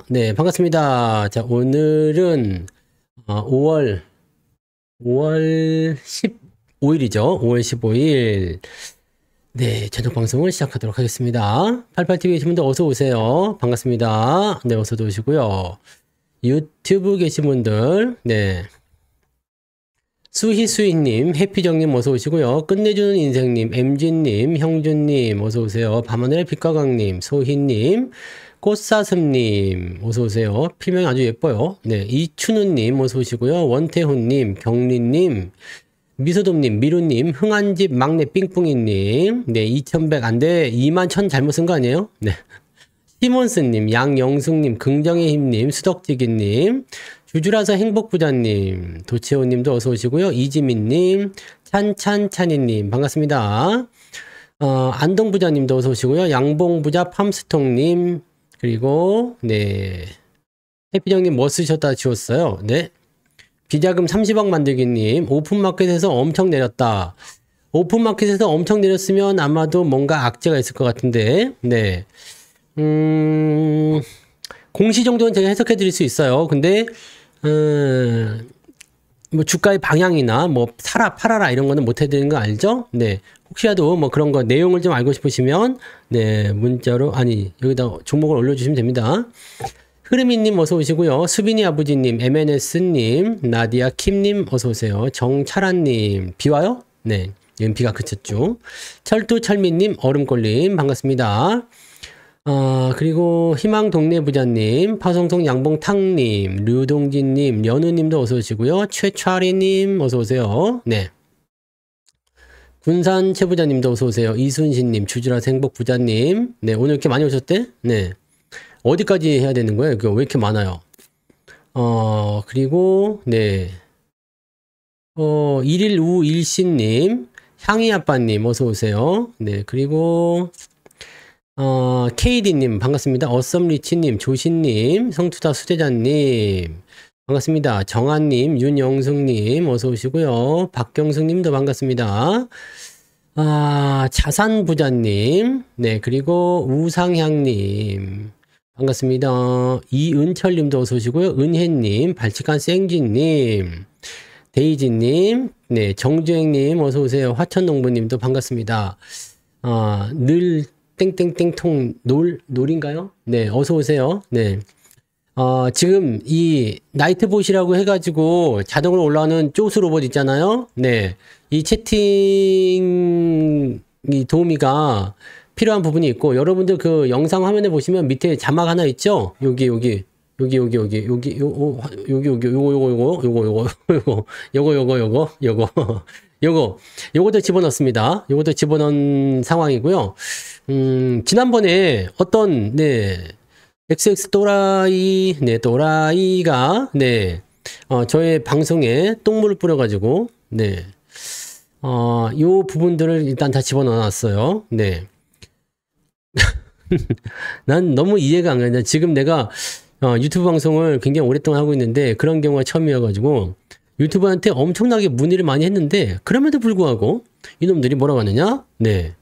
네, 반갑습니다. 자, 오늘은 5월 15일이죠. 5월 15일. 네, 저녁 방송을 시작하도록 하겠습니다. 88TV 계신 분들 어서 오세요. 반갑습니다. 네, 어서 오시고요. 유튜브 계신 분들, 네. 수희수희님, 해피정님 어서 오시고요. 끝내주는 인생님, MG님, 형준님 어서 오세요. 밤하늘의 빛과 강님, 소희님, 꽃사슴님 어서 오세요. 필명이 아주 예뻐요. 네, 이춘우님 어서 오시고요. 원태훈님, 경리님, 미소돔님, 미루님, 흥한집 막내 삥뿡이님, 네, 2100 안돼 21000 잘못 쓴 거 아니에요? 네. 시몬스님, 양영숙님, 긍정의 힘님, 수덕지기님, 주주라서 행복부자님, 도채호님도 어서 오시고요. 이지민님, 찬찬찬이님 반갑습니다. 안동부자님도 어서 오시고요. 양봉부자 팜스통님, 그리고 네, 해피정님 뭐 쓰셨다 지웠어요. 네, 비자금 30억 만들기님, 오픈마켓에서 엄청 내렸다. 오픈마켓에서 엄청 내렸으면 아마도 뭔가 악재가 있을 것 같은데, 네. 공시 정도는 제가 해석해 드릴 수 있어요. 근데, 뭐 주가의 방향이나 뭐 사라, 팔아라 이런 거는 못 해드리는 거 알죠? 네. 혹시라도 뭐 그런 거 내용을 좀 알고 싶으시면, 네, 문자로, 아니, 여기다 종목을 올려주시면 됩니다. 흐름이님 어서 오시고요. 수빈이 아버지님, MNS님, 나디아 킴님 어서 오세요. 정차란님, 비 와요? 네, 지금 비가 그쳤죠. 철두철미님, 얼음골님 반갑습니다. 그리고 희망 동네 부자님, 파송송 양봉탕님, 류동진님, 연우님도 어서 오시고요. 최차리님 어서 오세요. 네. 군산 최부자님도 어서 오세요. 이순신님, 주주라서 행복 부자님, 네, 오늘 이렇게 많이 오셨대? 네. 어디까지 해야 되는 거예요? 왜 이렇게 많아요? 그리고, 네. 115일씨님, 향이아빠님, 어서오세요. 네, 그리고, KD님, 반갑습니다. 어썸리치님, 조신님, 성투다 수제자님, 반갑습니다. 정한님, 윤영숙님, 어서오시고요. 박경숙님도 반갑습니다. 자산부자님, 네, 그리고 우상향님, 반갑습니다. 이은철님도 어서 오시고요. 은혜님, 발칙한 생지님, 데이지님, 네, 정주행님 어서 오세요. 화천농부님도 반갑습니다. 늘 땡땡땡통 놀인가요? 네, 어서 오세요. 네. 지금 이 나이트봇이라고 해가지고 자동으로 올라오는 쪼스 로봇 있잖아요. 네, 이 채팅 이 도우미가 필요한 부분이 있고, 여러분들 그 영상 화면에 보시면 밑에 자막 하나 있죠? 여기 요거 요거도 집어넣습니다. 요것도 집어넣은 상황이고요. 지난번에 어떤, 네, XX 또라이, 네, 또라이가, 네, 저의 방송에 똥물을 뿌려가지고, 네, 요 부분들을 일단 다 집어넣어놨어요. 네. 난 너무 이해가 안 가냐. 지금 내가 유튜브 방송을 굉장히 오랫동안 하고 있는데 그런 경우가 처음이어가지고 유튜브한테 엄청나게 문의를 많이 했는데, 그럼에도 불구하고 이놈들이 뭐라고 하느냐? 네,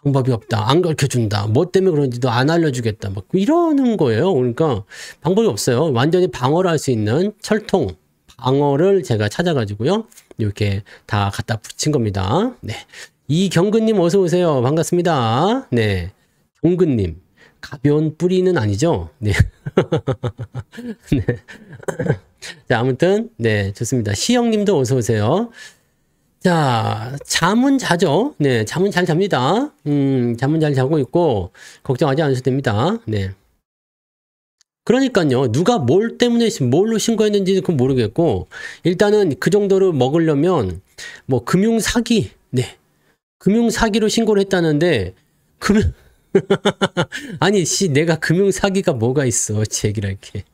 방법이 없다, 안 가르쳐준다, 뭐 때문에 그런지도 안 알려주겠다, 막 이러는 거예요. 그러니까 방법이 없어요. 완전히 방어를 할 수 있는 철통 방어를 제가 찾아가지고요, 이렇게 다 갖다 붙인 겁니다. 네, 이경근님 어서 오세요. 반갑습니다. 네, 경근님, 가벼운 뿌리는 아니죠? 네. 네. 자, 아무튼, 네, 좋습니다. 시영님도 어서 오세요. 자, 잠은 자죠? 네, 잠은 잘 잡니다. 잠은 잘 자고 있고, 걱정하지 않으셔도 됩니다. 네. 그러니까요, 누가 뭘 때문에, 뭘로 신고했는지 그건 모르겠고, 일단은 그 정도로 먹으려면, 뭐, 금융사기, 네. 금융사기로 신고를 했다는데, 아니, 내가 금융사기가 뭐가 있어, 제 얘기를 할게.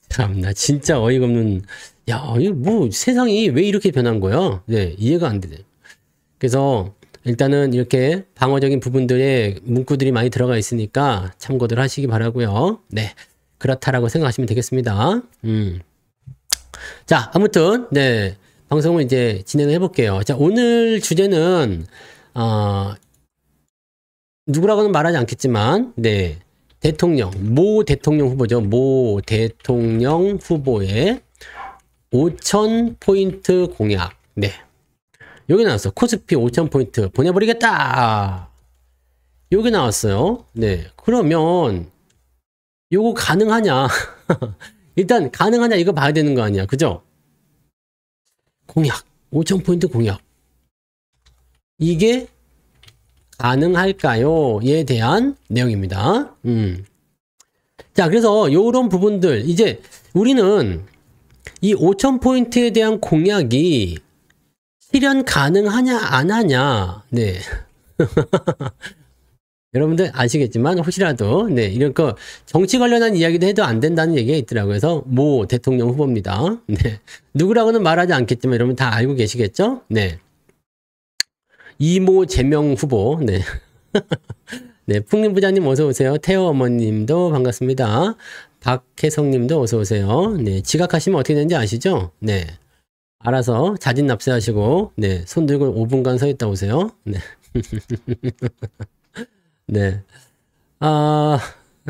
참나, 진짜 어이가 없는, 야, 이거 뭐, 세상이 왜 이렇게 변한 거야? 네, 이해가 안 되네. 그래서, 일단은 이렇게 방어적인 부분들에 문구들이 많이 들어가 있으니까 참고들 하시기 바라고요. 네, 그렇다라고 생각하시면 되겠습니다. 자, 아무튼, 네, 방송을 이제 진행을 해볼게요. 자, 오늘 주제는, 누구라고는 말하지 않겠지만, 네, 모 대통령 후보죠. 모 대통령 후보의 5,000포인트 공약. 네. 여기 나왔어. 코스피 5,000포인트 보내버리겠다. 여기 나왔어요. 네. 그러면 요거 가능하냐? 일단 가능하냐 이거 봐야 되는 거 아니야. 그죠? 공약. 5,000포인트 공약. 이게 가능할까요?에 대한 내용입니다. 자, 그래서 요런 부분들 이제 우리는 이 5,000포인트에 대한 공약이 실현 가능하냐 안 하냐. 네. 여러분들 아시겠지만 혹시라도 네, 이런 거 정치 관련한 이야기도 해도 안 된다는 얘기가 있더라고요. 그래서 모 대통령 후보입니다. 네. 누구라고는 말하지 않겠지만 여러분 다 알고 계시겠죠? 네. 이모 제명 후보. 네. 네, 풍림 부장님 어서 오세요. 태호 어머님도 반갑습니다. 박혜성 님도 어서 오세요. 네, 지각하시면 어떻게 되는지 아시죠? 네. 알아서 자진 납세하시고 네, 손 들고 5분간 서 있다 오세요. 네. 네.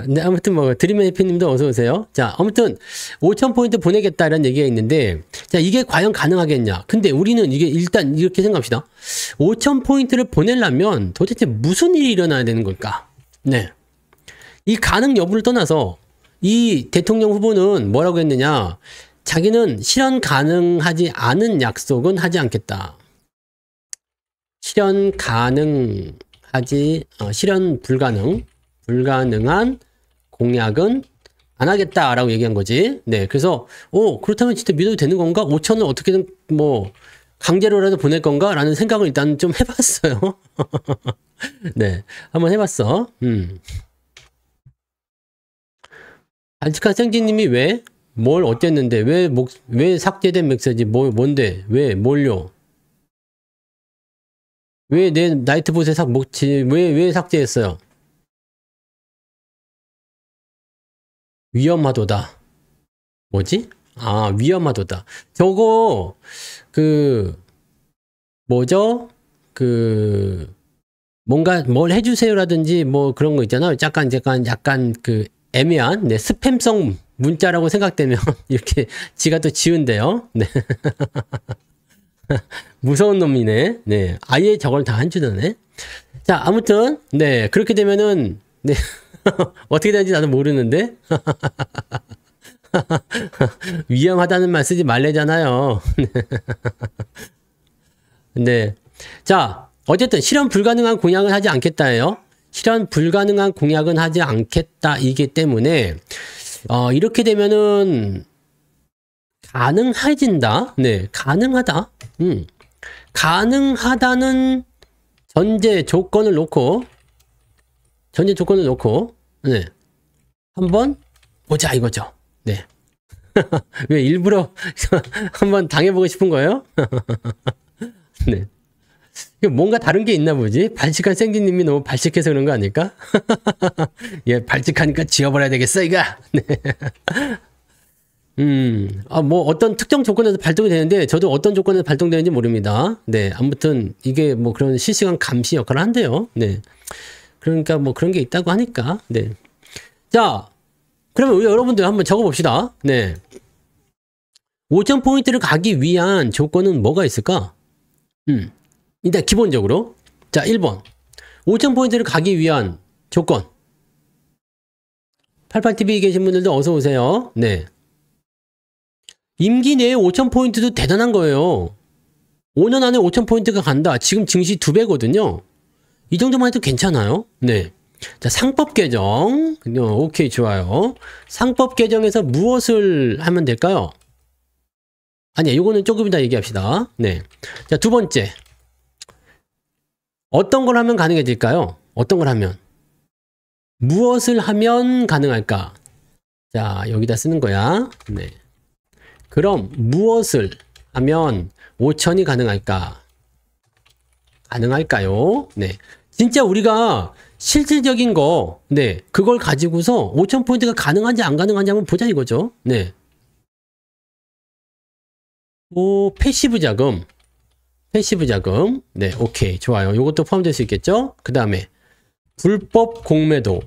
네, 아무튼 뭐 드림의 해피님도 어서 오세요. 자, 아무튼 5,000포인트 보내겠다라는 얘기가 있는데, 자, 이게 과연 가능하겠냐? 근데 우리는 이게 일단 이렇게 생각합시다. 5,000포인트를 보내려면 도대체 무슨 일이 일어나야 되는 걸까? 네. 이 가능 여부를 떠나서 이 대통령 후보는 뭐라고 했느냐? 자기는 실현 가능하지 않은 약속은 하지 않겠다. 실현 불가능한 공약은 안 하겠다라고 얘기한 거지. 네, 그래서 그렇다면 진짜 믿어도 되는 건가? 5,000을 어떻게든 뭐 강제로라도 보낼 건가? 라는 생각을 일단 좀 해봤어요. 네, 한번 해봤어. 안치카 생지님이 뭘 어땠는데? 왜 삭제된 메시지? 뭔데? 뭘요? 왜 내 나이트봇에 왜 삭제했어요? 위험하도다. 뭐지? 아, 위험하도다. 저거, 뭐죠? 뭔가 뭘 해주세요라든지 뭐 그런 거 있잖아요. 약간 애매한, 네, 스팸성 문자라고 생각되면 이렇게 지가 또 지운대요. 네. 무서운 놈이네. 네. 아예 저걸 다 한 주네. 자, 아무튼, 네. 그렇게 되면은, 네. 어떻게 되는지 나도 모르는데. 위험하다는 말 쓰지 말래잖아요. 네. 자, 어쨌든 실현 불가능한 공약은 하지 않겠다예요. 실현 불가능한 공약은 하지 않겠다이기 때문에, 이렇게 되면은, 가능해진다. 네. 가능하다. 가능하다는 전제 조건을 놓고, 네. 한번 보자 이거죠. 네. 왜 일부러 한번 당해보고 싶은 거예요? 네. 뭔가 다른 게 있나 보지? 발칙한 생기님이 너무 발칙해서 그런 거 아닐까? 예, 발칙하니까 지워버려야 되겠어, 이거! 네. 뭐 어떤 특정 조건에서 발동이 되는데 저도 어떤 조건에서 발동되는지 모릅니다. 네, 아무튼 이게 뭐 그런 실시간 감시 역할을 한대요. 네, 그러니까 뭐 그런 게 있다고 하니까. 네, 자, 그러면 우리 여러분들 한번 적어봅시다. 네, 5,000포인트를 가기 위한 조건은 뭐가 있을까? 일단 기본적으로 자, 1번 5,000포인트를 가기 위한 조건. 88TV에 계신 분들도 어서 오세요. 네. 임기 내에 5,000포인트도 대단한 거예요. 5년 안에 5,000포인트가 간다. 지금 증시 2배거든요. 이 정도만 해도 괜찮아요. 네. 자, 상법 개정. 오케이, 좋아요. 상법 개정에서 무엇을 하면 될까요? 아니야, 요거는 조금 이따 얘기합시다. 네. 자, 두 번째. 어떤 걸 하면 가능해질까요? 어떤 걸 하면? 무엇을 하면 가능할까? 자, 여기다 쓰는 거야. 네. 그럼 무엇을 하면 5,000이 가능할까? 가능할까요? 네. 진짜 우리가 실질적인 거, 네. 그걸 가지고서 5,000포인트가 가능한지 안 가능한지 한번 보자 이거죠. 네. 패시브 자금. 네, 오케이. 좋아요. 요것도 포함될 수 있겠죠? 그 다음에 불법 공매도.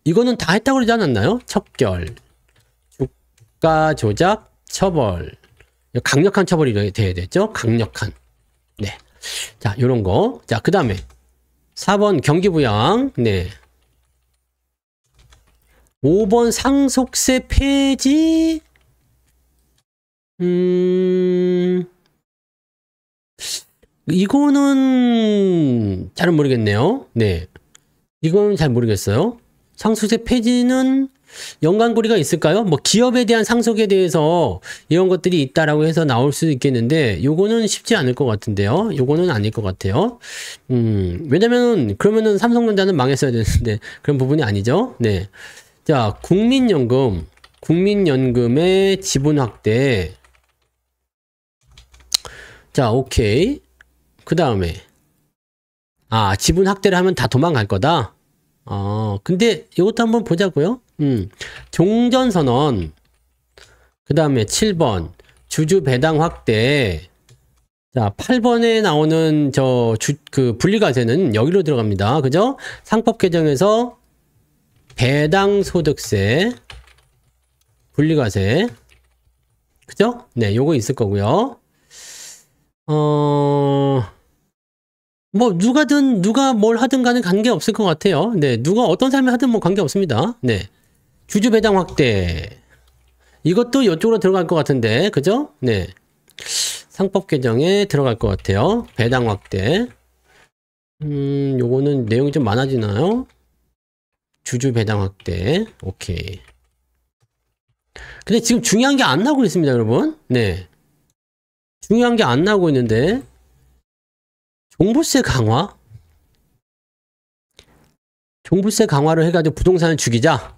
이거는 다 했다고 그러지 않았나요? 척결, 주가 조작, 처벌. 강력한 처벌이 돼야 되죠? 강력한. 네. 자, 요런 거. 자, 그 다음에 4번 경기부양. 네. 5번 상속세 폐지. 이거는 잘은 모르겠네요. 네. 이거는 잘 모르겠어요. 상속세 폐지는 연관고리가 있을까요? 뭐 기업에 대한 상속에 대해서 이런 것들이 있다라고 해서 나올 수도 있겠는데 요거는 쉽지 않을 것 같은데요. 요거는 아닐 것 같아요. 왜냐면 그러면은 삼성전자는 망했어야 되는데 그런 부분이 아니죠. 네. 자, 국민연금의 지분 확대. 자, 오케이. 그 다음에 지분 확대를 하면 다 도망갈 거다. 근데 이것도 한번 보자고요. 종전선언. 그 다음에 7번 주주 배당 확대. 자, 8번에 나오는 그 분리과세는 여기로 들어갑니다. 그죠? 상법 개정에서 배당 소득세 분리과세. 그죠? 네, 요거 있을 거고요. 뭐 누가 뭘 하든 간에 관계 없을 것 같아요. 네, 누가 어떤 삶을 하든 뭐 관계 없습니다. 네, 주주 배당 확대. 이것도 이쪽으로 들어갈 것 같은데, 그죠? 네, 상법 개정에 들어갈 것 같아요. 배당 확대. 요거는 내용이 좀 많아지나요? 주주 배당 확대. 오케이. 근데 지금 중요한 게 안 나오고 있습니다, 여러분. 네, 중요한 게 안 나오고 있는데. 종부세 강화? 종부세 강화를 해가지고 부동산을 죽이자.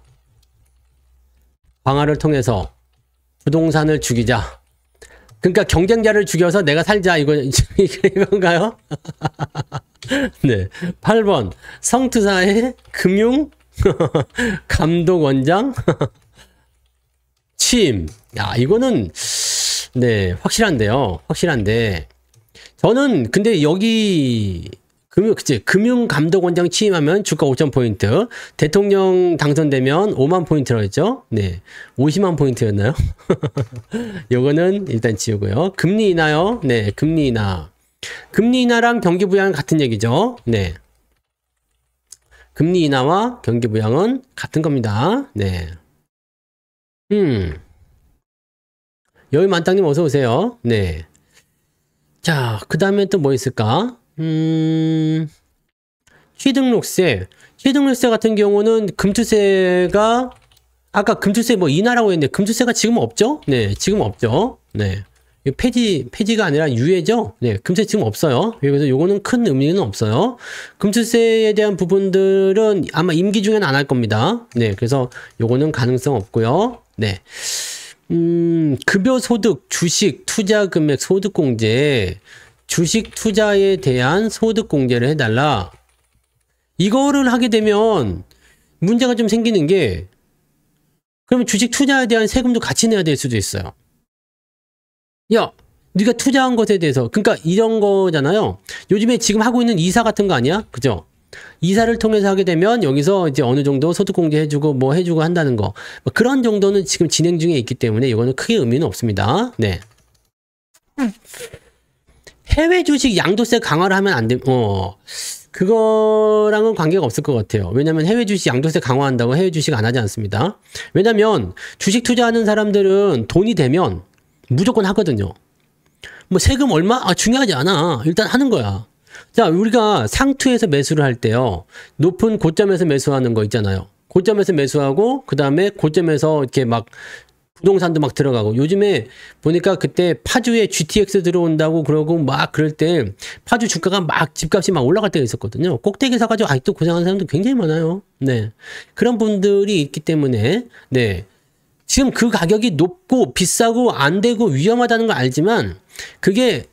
강화를 통해서 부동산을 죽이자. 그러니까 경쟁자를 죽여서 내가 살자. 이건가요? 네. 8번. 성투사의 금융 감독원장 취임. 야, 이거는 네, 확실한데요. 확실한데. 저는 근데 여기 금융감독원장 취임하면 주가 5,000포인트, 대통령 당선되면 5만 포인트라고 했죠. 네, 50만 포인트였나요? 요거는 일단 지우고요. 금리 인하요. 네, 금리 인하. 금리 인하랑 경기 부양은 같은 얘기죠. 네, 금리 인하와 경기 부양은 같은 겁니다. 네. 여의만땅님 어서 오세요. 네. 자, 그 다음에 또 뭐 있을까? 취등록세. 취등록세 같은 경우는 금투세가, 아까 금투세 뭐 인하라고 했는데, 금투세가 지금 없죠? 네, 지금 없죠? 네. 폐지가 아니라 유예죠? 네, 금투세 지금 없어요. 그래서 요거는 큰 의미는 없어요. 금투세에 대한 부분들은 아마 임기 중에는 안 할 겁니다. 네, 그래서 요거는 가능성 없고요. 네. 급여 소득, 주식, 투자 금액 소득 공제, 주식 투자에 대한 소득 공제를 해달라. 이거를 하게 되면 문제가 좀 생기는 게, 그러면 주식 투자에 대한 세금도 같이 내야 될 수도 있어요. 야, 네가 투자한 것에 대해서, 그러니까 이런 거잖아요. 요즘에 지금 하고 있는 이사 같은 거 아니야? 그죠? 이사를 통해서 하게 되면 여기서 이제 어느 정도 소득 공제해주고 뭐 해주고 한다는 거, 뭐 그런 정도는 지금 진행 중에 있기 때문에 이거는 크게 의미는 없습니다. 네. 해외 주식 양도세 강화를 하면 안 돼. 그거랑은 관계가 없을 것 같아요. 왜냐면 해외 주식 양도세 강화한다고 해외 주식 안 하지 않습니다. 왜냐면 주식 투자하는 사람들은 돈이 되면 무조건 하거든요. 뭐 세금 얼마? 중요하지 않아. 일단 하는 거야. 자, 우리가 상투에서 매수를 할 때요, 높은 고점에서 매수하는 거 있잖아요. 고점에서 매수하고, 그 다음에 고점에서 이렇게 막 부동산도 막 들어가고, 요즘에 보니까 그때 파주에 GTX 들어온다고 그러고 막 그럴 때 파주 주가가 막 집값이 막 올라갈 때가 있었거든요. 꼭대기 사가지고 아직도 고생하는 사람도 굉장히 많아요. 네. 그런 분들이 있기 때문에, 네. 지금 그 가격이 높고 비싸고 안 되고 위험하다는 걸 알지만, 그게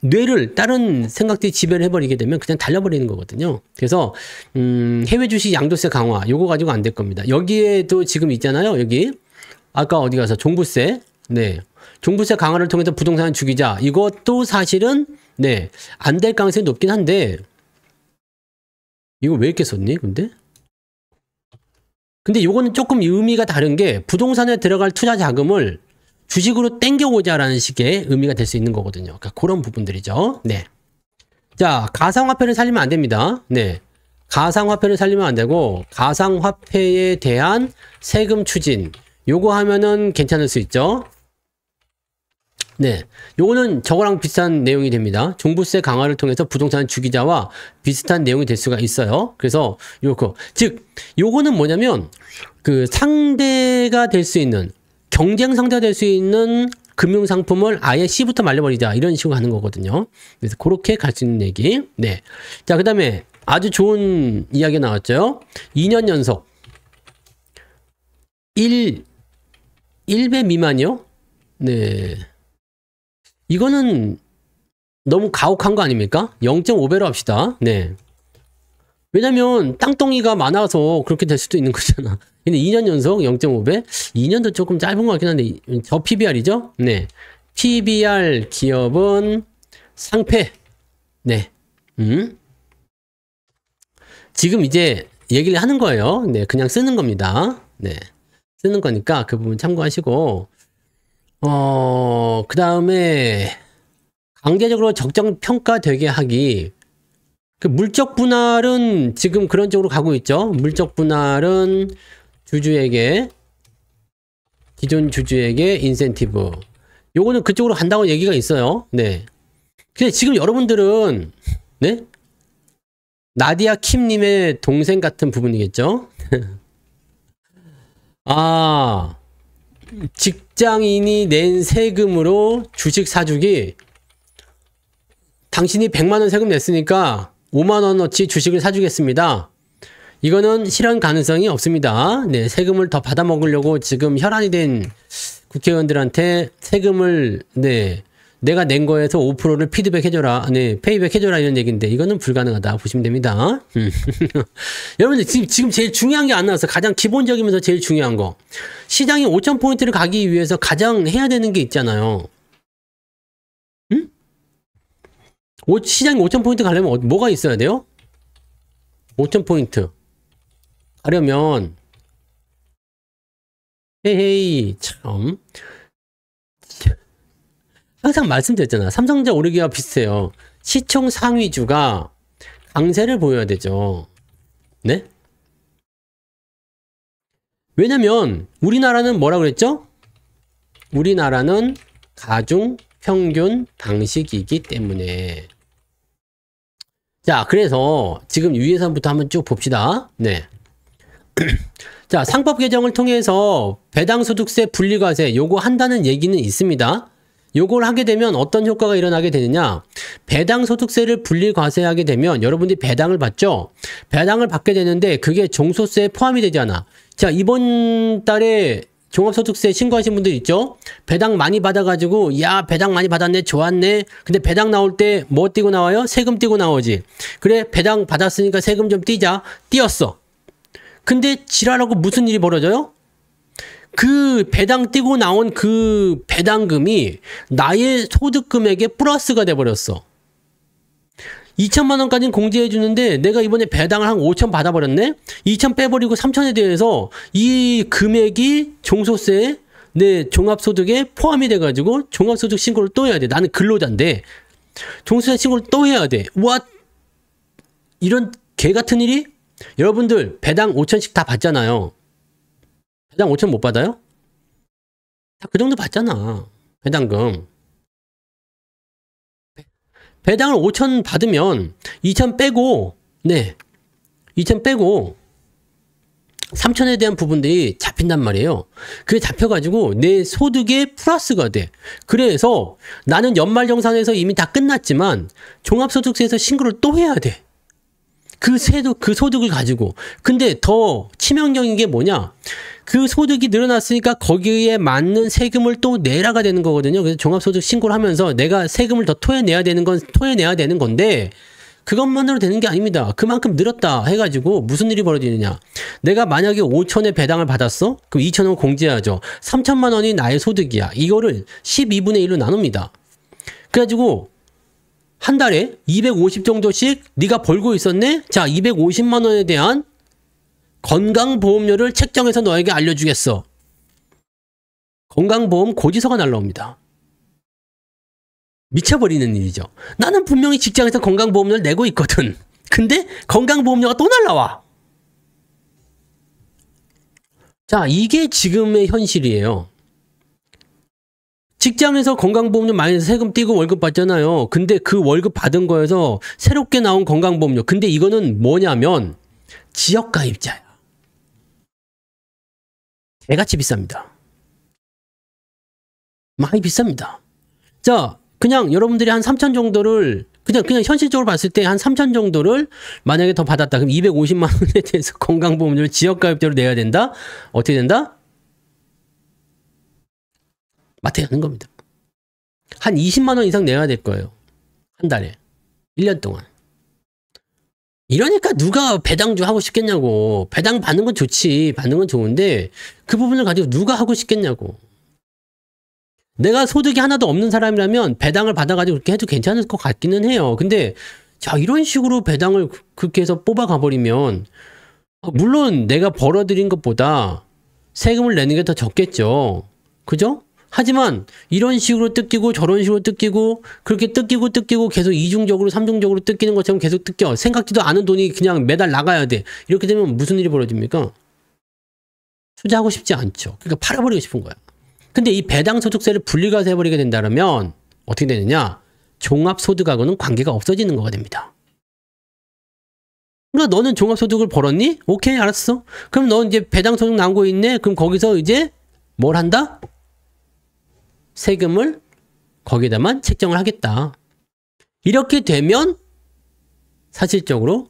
뇌를 다른 생각들이 지배를 해버리게 되면 그냥 달려버리는 거거든요. 그래서 해외 주식 양도세 강화 요거 가지고 안 될 겁니다. 여기에도 지금 있잖아요. 여기 아까 어디 가서 종부세, 네, 종부세 강화를 통해서 부동산을 죽이자. 이것도 사실은 네, 안 될 가능성이 높긴 한데, 이거 왜 이렇게 썼니? 근데 근데 요거는 조금 의미가 다른 게 부동산에 들어갈 투자 자금을 주식으로 땡겨오자라는 식의 의미가 될 수 있는 거거든요. 그러니까 그런 부분들이죠. 네. 자, 가상화폐를 살리면 안 됩니다. 네. 가상화폐를 살리면 안 되고, 가상화폐에 대한 세금 추진. 요거 하면은 괜찮을 수 있죠. 네. 요거는 저거랑 비슷한 내용이 됩니다. 종부세 강화를 통해서 부동산 주기자와 비슷한 내용이 될 수가 있어요. 그래서 요거. 즉, 요거는 뭐냐면, 그 상대가 될 수 있는, 경쟁 상대가 될 수 있는 금융상품을 아예 C부터 말려버리자. 이런 식으로 하는 거거든요. 그래서 그렇게 갈 수 있는 얘기. 네. 자, 그 다음에 아주 좋은 이야기가 나왔죠. 2년 연속. 1배 미만이요? 네. 이거는 너무 가혹한 거 아닙니까? 0.5배로 합시다. 네. 왜냐면 땅덩이가 많아서 그렇게 될 수도 있는 거잖아. 근데 2년 연속 0.5배? 2년도 조금 짧은 것 같긴 한데 저 PBR이죠? 네. PBR 기업은 상패. 네. 지금 이제 얘기를 하는 거예요. 네. 그냥 쓰는 겁니다. 네. 쓰는 거니까 그 부분 참고하시고 그 다음에 강제적으로 적정 평가되게 하기. 그 물적 분할은 지금 그런 쪽으로 가고 있죠. 물적 분할은 주주에게, 기존 주주에게 인센티브. 요거는 그쪽으로 간다고 얘기가 있어요. 네. 근데 지금 여러분들은, 네? 나디아 킴님의 동생 같은 부분이겠죠? 아, 직장인이 낸 세금으로 주식 사주기. 당신이 100만원 세금 냈으니까 5만원어치 주식을 사주겠습니다. 이거는 실현 가능성이 없습니다. 네, 세금을 더 받아먹으려고 지금 혈안이 된 국회의원들한테 세금을, 네, 내가 낸 거에서 5%를 피드백 해줘라, 네, 페이백 해줘라 이런 얘기인데 이거는 불가능하다 보시면 됩니다. 여러분들 지금 제일 중요한 게 안 나와서 가장 기본적이면서 제일 중요한 거. 시장이 5,000포인트를 가기 위해서 가장 해야 되는 게 있잖아요. 응? 시장이 5,000포인트 가려면 뭐가 있어야 돼요? 5,000포인트 가려면 헤헤이 참 항상 말씀드렸잖아. 삼성전자 오르기와 비슷해요. 시총 상위주가 강세를 보여야 되죠. 네? 왜냐면 우리나라는 뭐라 그랬죠? 우리나라는 가중 평균 방식이기 때문에. 자, 그래서 지금 위에서부터 한번 쭉 봅시다. 네. 자, 상법 개정을 통해서 배당소득세 분리과세 요거 한다는 얘기는 있습니다. 요걸 하게 되면 어떤 효과가 일어나게 되느냐? 배당소득세를 분리과세하게 되면 여러분들이 배당을 받죠? 배당을 받게 되는데 그게 종소세에 포함이 되지 않아. 자, 이번 달에 종합소득세 신고하신 분들 있죠? 배당 많이 받아가지고 야 배당 많이 받았네 좋았네. 근데 배당 나올 때 뭐 띄고 나와요? 세금 띄고 나오지. 그래 배당 받았으니까 세금 좀 띄자. 띄었어. 근데 지랄하고 무슨 일이 벌어져요? 그 배당 띄고 나온 그 배당금이 나의 소득금액에 플러스가 돼버렸어. 2천만 원까지는 공제해 주는데 내가 이번에 배당을 한 5천 받아버렸네? 2천 빼버리고 3천에 대해서 이 금액이 종소세에 내 종합소득에 포함이 돼가지고 종합소득 신고를 또 해야 돼. 나는 근로자인데 종소세 신고를 또 해야 돼. 와, 이런 개같은 일이? 여러분들 배당 5천씩 다 받잖아요. 배당 5천 못 받아요? 다 그 정도 받잖아. 배당금. 배당을 5천 받으면 2천 빼고, 네, 2천 빼고 3천에 대한 부분들이 잡힌단 말이에요. 그게 잡혀가지고 내 소득에 플러스가 돼. 그래서 나는 연말정산에서 이미 다 끝났지만 종합소득세에서 신고를 또 해야 돼. 그 소득을 가지고. 근데 더 치명적인 게 뭐냐? 그 소득이 늘어났으니까 거기에 맞는 세금을 또 내라가 되는 거거든요. 그래서 종합소득 신고를 하면서 내가 세금을 더 토해내야 되는 건데 그것만으로 되는 게 아닙니다. 그만큼 늘었다 해가지고 무슨 일이 벌어지느냐. 내가 만약에 5천에 배당을 받았어? 그럼 2천원 공제하죠. 3천만 원이 나의 소득이야. 이거를 12분의 1로 나눕니다. 그래가지고 한 달에 250 정도씩 네가 벌고 있었네? 자, 250만 원에 대한 건강보험료를 책정해서 너에게 알려주겠어. 건강보험 고지서가 날라옵니다. 미쳐버리는 일이죠. 나는 분명히 직장에서 건강보험료를 내고 있거든. 근데 건강보험료가 또 날라와. 자, 이게 지금의 현실이에요. 직장에서 건강보험료 많이 내서 세금 떼고 월급 받잖아요. 근데 그 월급 받은 거에서 새롭게 나온 건강보험료. 근데 이거는 뭐냐면 지역가입자야. 개같이 비쌉니다. 많이 비쌉니다. 자, 그냥 여러분들이 한 3천 정도를 그냥 현실적으로 봤을 때 한 3천 정도를 만약에 더 받았다. 그럼 250만 원에 대해서 건강보험료를 지역가입자로 내야 된다? 어떻게 된다? 마트에 가는 겁니다. 한 20만 원 이상 내야 될 거예요. 한 달에. 1년 동안. 이러니까 누가 배당주 하고 싶겠냐고. 배당 받는 건 좋지. 받는 건 좋은데 그 부분을 가지고 누가 하고 싶겠냐고. 내가 소득이 하나도 없는 사람이라면 배당을 받아가지고 그렇게 해도 괜찮을 것 같기는 해요. 근데 자, 이런 식으로 배당을 그렇게 해서 뽑아가 버리면 물론 내가 벌어들인 것보다 세금을 내는 게 더 적겠죠. 그죠? 하지만 이런 식으로 뜯기고 저런 식으로 뜯기고 그렇게 뜯기고 계속 이중적으로 삼중적으로 뜯기는 것처럼 계속 뜯겨. 생각지도 않은 돈이 그냥 매달 나가야 돼. 이렇게 되면 무슨 일이 벌어집니까? 투자하고 싶지 않죠. 그러니까 팔아버리고 싶은 거야. 근데 이 배당소득세를 분리과세 해버리게 된다면 어떻게 되느냐? 종합소득하고는 관계가 없어지는 거가 됩니다. 그러니까 너는 종합소득을 벌었니? 오케이, 알았어. 그럼 너 이제 배당소득 나온 거 있네? 그럼 거기서 이제 뭘 한다? 세금을 거기다만 책정을 하겠다. 이렇게 되면 사실적으로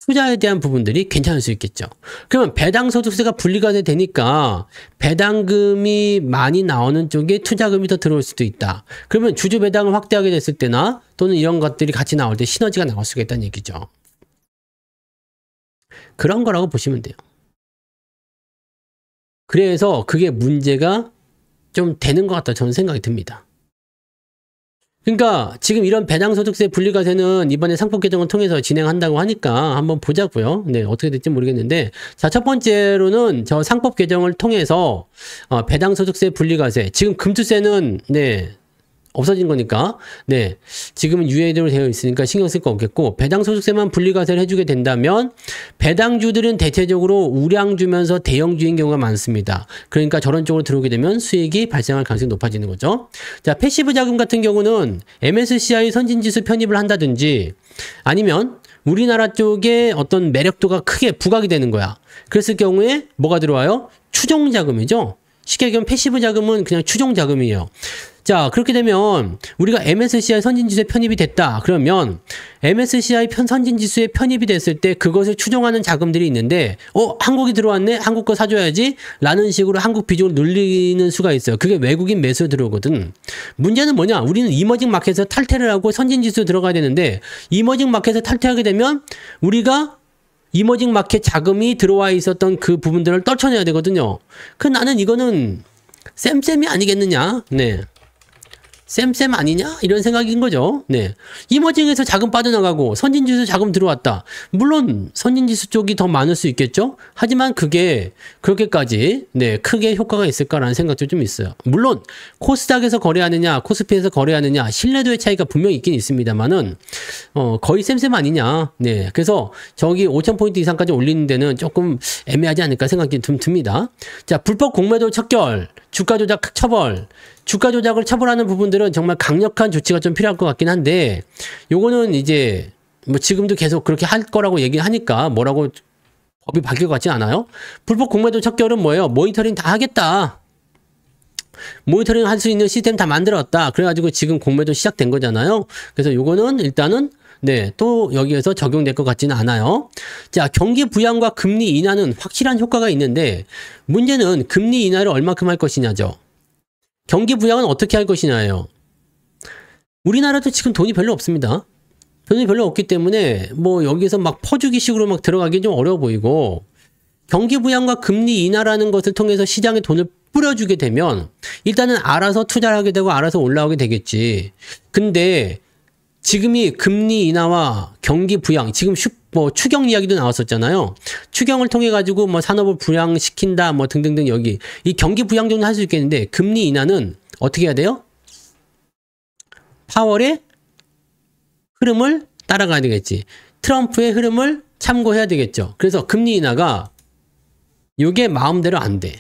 투자에 대한 부분들이 괜찮을 수 있겠죠. 그러면 배당소득세가 분리가 되니까 배당금이 많이 나오는 쪽에 투자금이 더 들어올 수도 있다. 그러면 주주배당을 확대하게 됐을 때나 또는 이런 것들이 같이 나올 때 시너지가 나올 수가 있다는 얘기죠. 그런 거라고 보시면 돼요. 그래서 그게 문제가 좀 되는 것 같다 저는 생각이 듭니다. 그러니까 지금 이런 배당소득세 분리과세는 이번에 상법 개정을 통해서 진행한다고 하니까 한번 보자고요. 네, 어떻게 될지 모르겠는데 자, 첫 번째로는 저 상법 개정을 통해서 배당소득세 분리과세 지금 금투세는 네 없어진 거니까 네 지금은 유예대로 되어 있으니까 신경 쓸 거 없겠고 배당소득세만 분리과세를 해주게 된다면 배당주들은 대체적으로 우량 주면서 대형주인 경우가 많습니다. 그러니까 저런 쪽으로 들어오게 되면 수익이 발생할 가능성이 높아지는 거죠. 자, 패시브 자금 같은 경우는 MSCI 선진지수 편입을 한다든지 아니면 우리나라 쪽에 어떤 매력도가 크게 부각이 되는 거야. 그랬을 경우에 뭐가 들어와요? 추종자금이죠. 쉽게 얘기하면 패시브 자금은 그냥 추종자금이에요. 자, 그렇게 되면 우리가 MSCI 선진지수에 편입이 됐다. 그러면 MSCI 선진지수에 편입이 됐을 때 그것을 추종하는 자금들이 있는데 한국이 들어왔네? 한국 거 사줘야지? 라는 식으로 한국 비중을 늘리는 수가 있어요. 그게 외국인 매수에 들어오거든. 문제는 뭐냐? 우리는 이머징 마켓에서 탈퇴를 하고 선진지수에 들어가야 되는데 이머징 마켓에서 탈퇴하게 되면 우리가 이머징 마켓 자금이 들어와 있었던 그 부분들을 떨쳐내야 되거든요. 나는 이거는 쌤쌤이 아니겠느냐? 네. 쌤쌤 아니냐? 이런 생각인 거죠. 네. 이머징에서 자금 빠져나가고 선진지수 자금 들어왔다. 물론 선진지수 쪽이 더 많을 수 있겠죠. 하지만 그게 그렇게까지 네, 크게 효과가 있을까라는 생각도 좀 있어요. 물론 코스닥에서 거래하느냐 코스피에서 거래하느냐 신뢰도의 차이가 분명히 있긴 있습니다만은 거의 쌤쌤 아니냐. 네. 그래서 저기 5,000포인트 이상까지 올리는 데는 조금 애매하지 않을까 생각이 좀 듭니다. 자, 불법 공매도 척결, 주가 조작 처벌, 주가 조작을 처벌하는 부분들은 정말 강력한 조치가 좀 필요할 것 같긴 한데 요거는 이제 뭐 지금도 계속 그렇게 할 거라고 얘기하니까 뭐라고 법이 바뀔 것 같지 않아요? 불법 공매도 척결은 뭐예요? 모니터링 다 하겠다. 모니터링 할 수 있는 시스템 다 만들었다. 그래가지고 지금 공매도 시작된 거잖아요. 그래서 요거는 일단은 네, 또 여기에서 적용될 것 같지는 않아요. 자, 경기 부양과 금리 인하는 확실한 효과가 있는데 문제는 금리 인하를 얼마큼 할 것이냐죠. 경기 부양은 어떻게 할 것이냐예요. 우리나라도 지금 돈이 별로 없습니다. 돈이 별로 없기 때문에 뭐 여기서 막 퍼주기 식으로 막 들어가기 좀 어려워 보이고 경기 부양과 금리 인하라는 것을 통해서 시장에 돈을 뿌려주게 되면 일단은 알아서 투자를 하게 되고 알아서 올라오게 되겠지. 근데 지금이 금리 인하와 경기 부양, 지금 뭐 추경 이야기도 나왔었잖아요. 추경을 통해 가지고 뭐 산업을 부양시킨다 뭐 등등등 여기 이 경기 부양 정도 할 수 있겠는데 금리 인하는 어떻게 해야 돼요? 파월의 흐름을 따라가야 되겠지. 트럼프의 흐름을 참고해야 되겠죠. 그래서 금리 인하가 이게 마음대로 안 돼.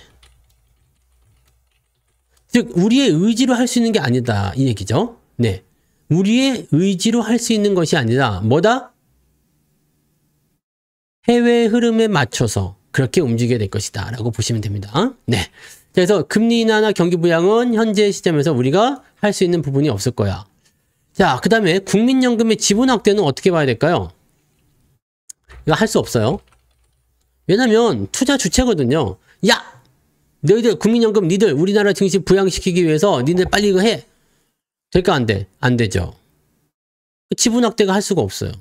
즉 우리의 의지로 할 수 있는 게 아니다 이 얘기죠. 네, 우리의 의지로 할 수 있는 것이 아니라 뭐다? 해외 흐름에 맞춰서 그렇게 움직여야 될 것이다 라고 보시면 됩니다. 네, 그래서 금리 인하나 경기 부양은 현재 시점에서 우리가 할 수 있는 부분이 없을 거야. 자, 그 다음에 국민연금의 지분 확대는 어떻게 봐야 될까요? 이거 할 수 없어요. 왜냐면 투자 주체거든요. 야! 너희들 국민연금 니들 우리나라 증시 부양시키기 위해서 니들 빨리 이거 해. 될까 안 돼? 안 되죠. 지분 확대가 할 수가 없어요.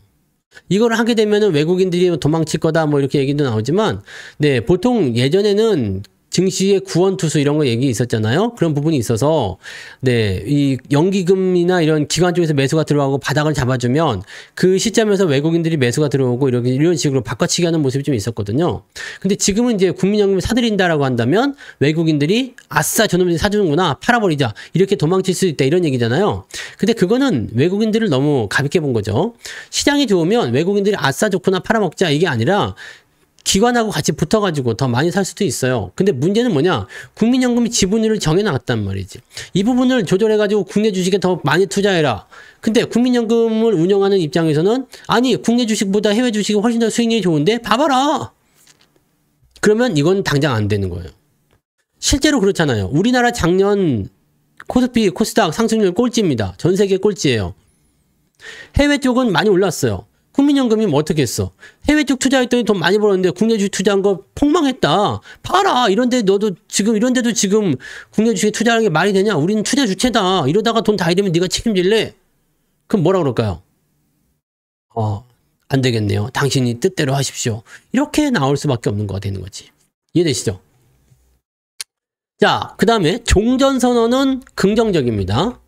이걸 하게 되면은 외국인들이 도망칠 거다 뭐 이렇게 얘기도 나오지만 네, 보통 예전에는 증시의 구원투수 이런 거 얘기 있었잖아요. 그런 부분이 있어서 네, 이 연기금이나 이런 기관 쪽에서 매수가 들어가고 바닥을 잡아주면 그 시점에서 외국인들이 매수가 들어오고 이런 식으로 바꿔치기 하는 모습이 좀 있었거든요. 근데 지금은 이제 국민연금을 사들인다라고 한다면 외국인들이 아싸 저놈들이 사주는구나 팔아버리자 이렇게 도망칠 수 있다 이런 얘기잖아요. 근데 그거는 외국인들을 너무 가볍게 본 거죠. 시장이 좋으면 외국인들이 아싸 좋구나 팔아먹자 이게 아니라 기관하고 같이 붙어가지고 더 많이 살 수도 있어요. 근데 문제는 뭐냐? 국민연금이 지분율을 정해놨단 말이지. 이 부분을 조절해가지고 국내 주식에 더 많이 투자해라. 근데 국민연금을 운영하는 입장에서는 아니 국내 주식보다 해외 주식이 훨씬 더 수익률이 좋은데 봐봐라. 그러면 이건 당장 안 되는 거예요. 실제로 그렇잖아요. 우리나라 작년 코스피, 코스닥 상승률 꼴찌입니다. 전 세계 꼴찌예요. 해외 쪽은 많이 올랐어요. 국민연금이 뭐 어떻게 했어? 해외 쪽 투자했더니 돈 많이 벌었는데 국내 주식 투자한 거 폭망했다. 봐라. 이런데 너도 지금 이런데도 지금 국내 주식에 투자하는 게 말이 되냐? 우리는 투자 주체다. 이러다가 돈 다 잃으면 네가 책임질래? 그럼 뭐라 그럴까요? 안 되겠네요. 당신이 뜻대로 하십시오. 이렇게 나올 수밖에 없는 거가 되는 거지. 이해되시죠? 자, 그 다음에 종전선언은 긍정적입니다.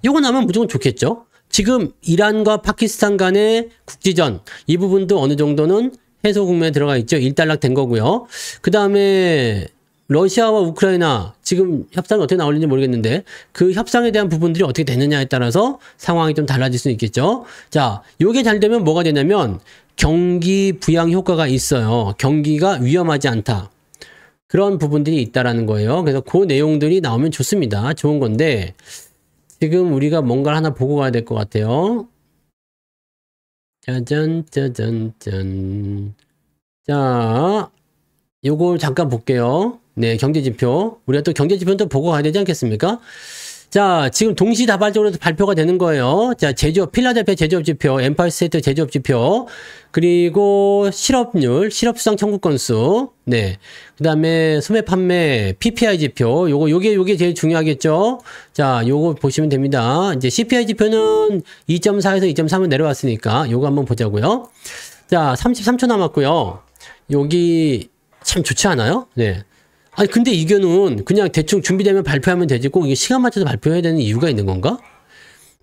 이거 나면 무조건 좋겠죠? 지금 이란과 파키스탄 간의 국지전 이 부분도 어느 정도는 해소 국면에 들어가 있죠. 일단락 된 거고요. 그 다음에 러시아와 우크라이나 지금 협상이 어떻게 나올는지 모르겠는데 그 협상에 대한 부분들이 어떻게 되느냐에 따라서 상황이 좀 달라질 수 있겠죠. 자, 요게 잘 되면 뭐가 되냐면 경기 부양 효과가 있어요. 경기가 위험하지 않다. 그런 부분들이 있다라는 거예요. 그래서 그 내용들이 나오면 좋습니다. 좋은 건데 지금 우리가 뭔가를 하나 보고 가야 될 것 같아요. 짜잔, 짜잔, 짠. 자, 요걸 잠깐 볼게요. 네, 경제지표. 우리가 또 경제지표는 또 보고 가야 되지 않겠습니까? 자, 지금 동시다발적으로 발표가 되는 거예요. 자, 제조업, 필라델피아 제조업지표, 엠파이어 스테이트 제조업지표, 그리고 실업률, 실업수당 청구 건수, 네. 그 다음에 소매 판매, PPI 지표, 요게 제일 중요하겠죠? 자, 요거 보시면 됩니다. 이제 CPI 지표는 2.4에서 2.3은 내려왔으니까 요거 한번 보자고요. 자, 33초 남았고요. 여기 참 좋지 않아요? 네. 아니 근데 이거는 그냥 대충 준비되면 발표하면 되지 꼭 이게 시간 맞춰서 발표해야 되는 이유가 있는 건가?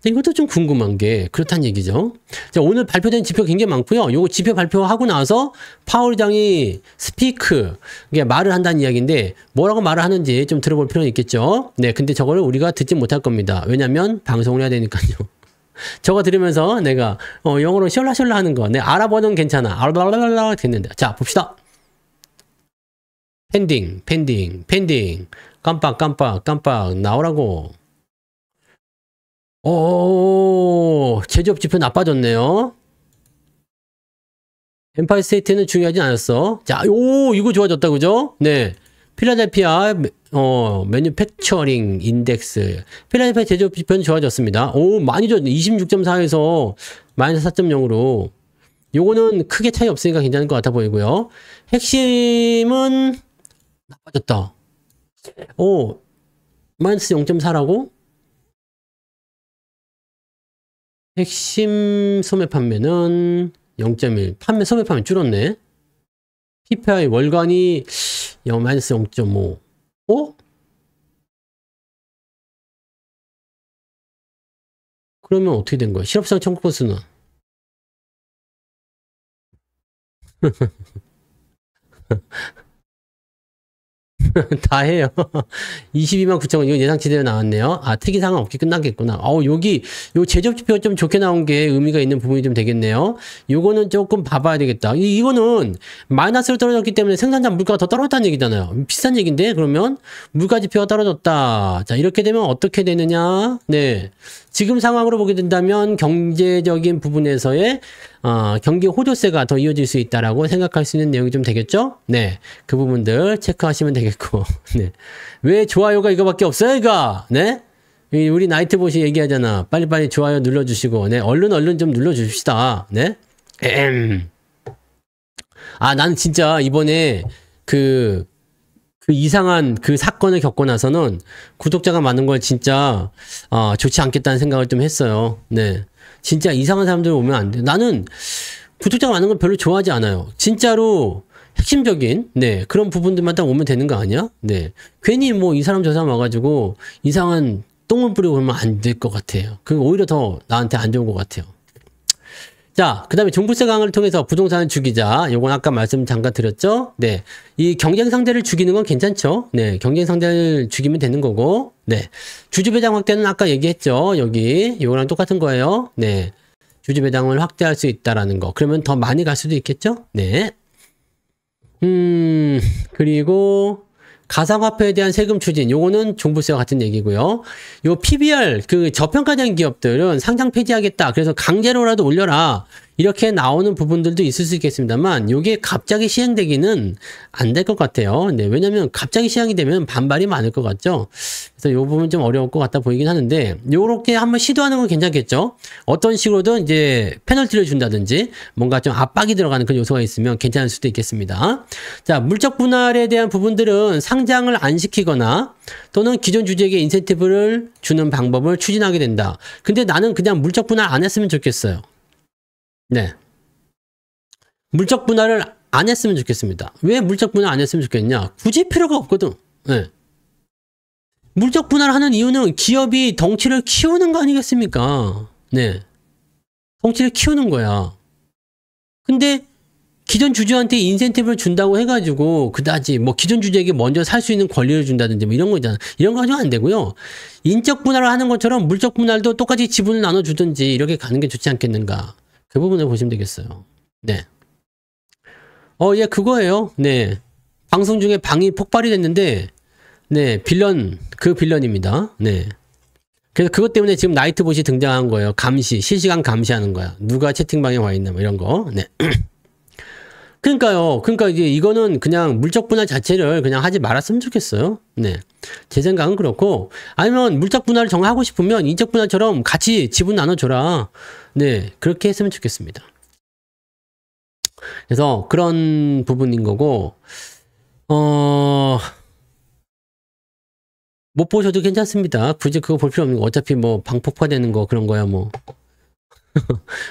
이것도 좀 궁금한 게 그렇다는 얘기죠. 자, 오늘 발표된 지표 굉장히 많고요. 요거 지표 발표하고 나서 파월 의장이 스피크 이게 말을 한다는 이야기인데 뭐라고 말을 하는지 좀 들어볼 필요는 있겠죠. 네, 근데 저거를 우리가 듣지 못할 겁니다. 왜냐면 방송을 해야 되니까요. 저거 들으면서 내가 영어로 셜라셜라 하는 거, 내 알아보는 괜찮아. 알라랄라 됐는데, 자 봅시다. 펜딩. 깜빡 나오라고. 제조업 지표 나빠졌네요. 엠파이어 스테이트는 중요하지 않았어. 자, 이거 좋아졌다, 그죠? 네. 필라델피아, 매뉴팩처링 인덱스. 필라델피아 제조업 지표는 좋아졌습니다. 많이 좋아졌네. 26.4에서 마이너스 4.0으로. 요거는 크게 차이 없으니까 괜찮을 것 같아 보이고요. 핵심은 나빠졌다. 마이너스 0.4라고? 핵심 소매 판매는 0.1. 소매 판매 줄었네. PPI 월간이 마이너스 0.5. 그러면 어떻게 된 거야? 실업수당 청구 건수는? 다 해요. 22만 9천 원, 이거 예상치대로 나왔네요. 아, 특이사항은 없게 끝나겠구나. 여기, 요 제접지표가 좀 좋게 나온 게 의미가 있는 부분이 좀 되겠네요. 요거는 조금 봐봐야 되겠다. 이거는 마이너스로 떨어졌기 때문에 생산자 물가가 더 떨어졌다는 얘기잖아요. 비싼 얘기인데, 그러면 물가지표가 떨어졌다. 자, 이렇게 되면 어떻게 되느냐? 네. 지금 상황으로 보게 된다면 경제적인 부분에서의 경기 호조세가 더 이어질 수 있다라고 생각할 수 있는 내용이 좀 되겠죠? 네. 그 부분들 체크하시면 되겠고. 네. 왜 좋아요가 이거밖에 없어요, 이거? 네? 우리 나이트봇이 얘기하잖아. 빨리빨리 좋아요 눌러주시고, 네. 얼른 좀 눌러주십시다. 네. 나는 진짜 이번에 그 이상한 그 사건을 겪고 나서는 구독자가 많은 걸 진짜 좋지 않겠다는 생각을 좀 했어요. 네. 진짜 이상한 사람들 오면 안 돼. 나는 구독자가 많은 걸 별로 좋아하지 않아요. 진짜로 핵심적인 그런 부분들만 딱 오면 되는 거 아니야? 네. 괜히 뭐 이 사람 저 사람 와가지고 이상한 똥을 뿌리고 그러면 안 될 것 같아요. 그게 오히려 더 나한테 안 좋은 것 같아요. 자, 그 다음에 종부세 강화를 통해서 부동산을 죽이자. 요건 아까 말씀 잠깐 드렸죠? 네. 이 경쟁 상대를 죽이는 건 괜찮죠? 네. 경쟁 상대를 죽이면 되는 거고. 네. 주주배당 확대는 아까 얘기했죠? 여기. 요거랑 똑같은 거예요. 네. 주주배당을 확대할 수 있다라는 거. 그러면 더 많이 갈 수도 있겠죠? 네. 그리고 가상화폐에 대한 세금 추진, 요거는 종부세와 같은 얘기고요. 요 PBR, 그 저평가된 기업들은 상장 폐지하겠다. 그래서 강제로라도 올려라. 이렇게 나오는 부분들도 있을 수 있겠습니다만, 요게 갑자기 시행되기는 안 될 것 같아요. 네, 왜냐면 갑자기 시행이 되면 반발이 많을 것 같죠. 그래서 요 부분 좀 어려울 것 같아 보이긴 하는데, 요렇게 한번 시도하는 건 괜찮겠죠. 어떤 식으로든 이제 페널티를 준다든지, 뭔가 좀 압박이 들어가는 그런 요소가 있으면 괜찮을 수도 있겠습니다. 자, 물적 분할에 대한 부분들은 상장을 안 시키거나, 또는 기존 주주에게 인센티브를 주는 방법을 추진하게 된다. 근데 나는 그냥 물적 분할 안 했으면 좋겠어요. 네. 물적 분할을 안 했으면 좋겠습니다. 왜 물적 분할 안 했으면 좋겠냐? 굳이 필요가 없거든. 네. 물적 분할하는 이유는 기업이 덩치를 키우는 거 아니겠습니까? 네. 덩치를 키우는 거야. 근데 기존 주주한테 인센티브를 준다고 해가지고 그다지 뭐 기존 주주에게 먼저 살 수 있는 권리를 준다든지 뭐 이런 거잖아. 이런 거 가지고 안 되고요. 인적 분할을 하는 것처럼 물적 분할도 똑같이 지분을 나눠주든지 이렇게 가는 게 좋지 않겠는가. 그 부분을 보시면 되겠어요. 네. 예, 그거예요. 네. 방송 중에 방이 폭발이 됐는데, 네, 그 빌런입니다. 네. 그래서 그것 때문에 지금 나이트봇이 등장한 거예요. 감시, 실시간 감시하는 거야. 누가 채팅방에 와 있나, 뭐 이런 거. 네. 그러니까 이제 이거는 그냥 물적 분할 자체를 그냥 하지 말았으면 좋겠어요. 네. 제 생각은 그렇고, 아니면 물적 분할을 정하고 싶으면 인적 분할처럼 같이 지분 나눠줘라. 네. 그렇게 했으면 좋겠습니다. 그래서 그런 부분인 거고, 못 보셔도 괜찮습니다. 굳이 그거 볼 필요 없는 거. 어차피 뭐 방 폭파되는 거 그런 거야 뭐.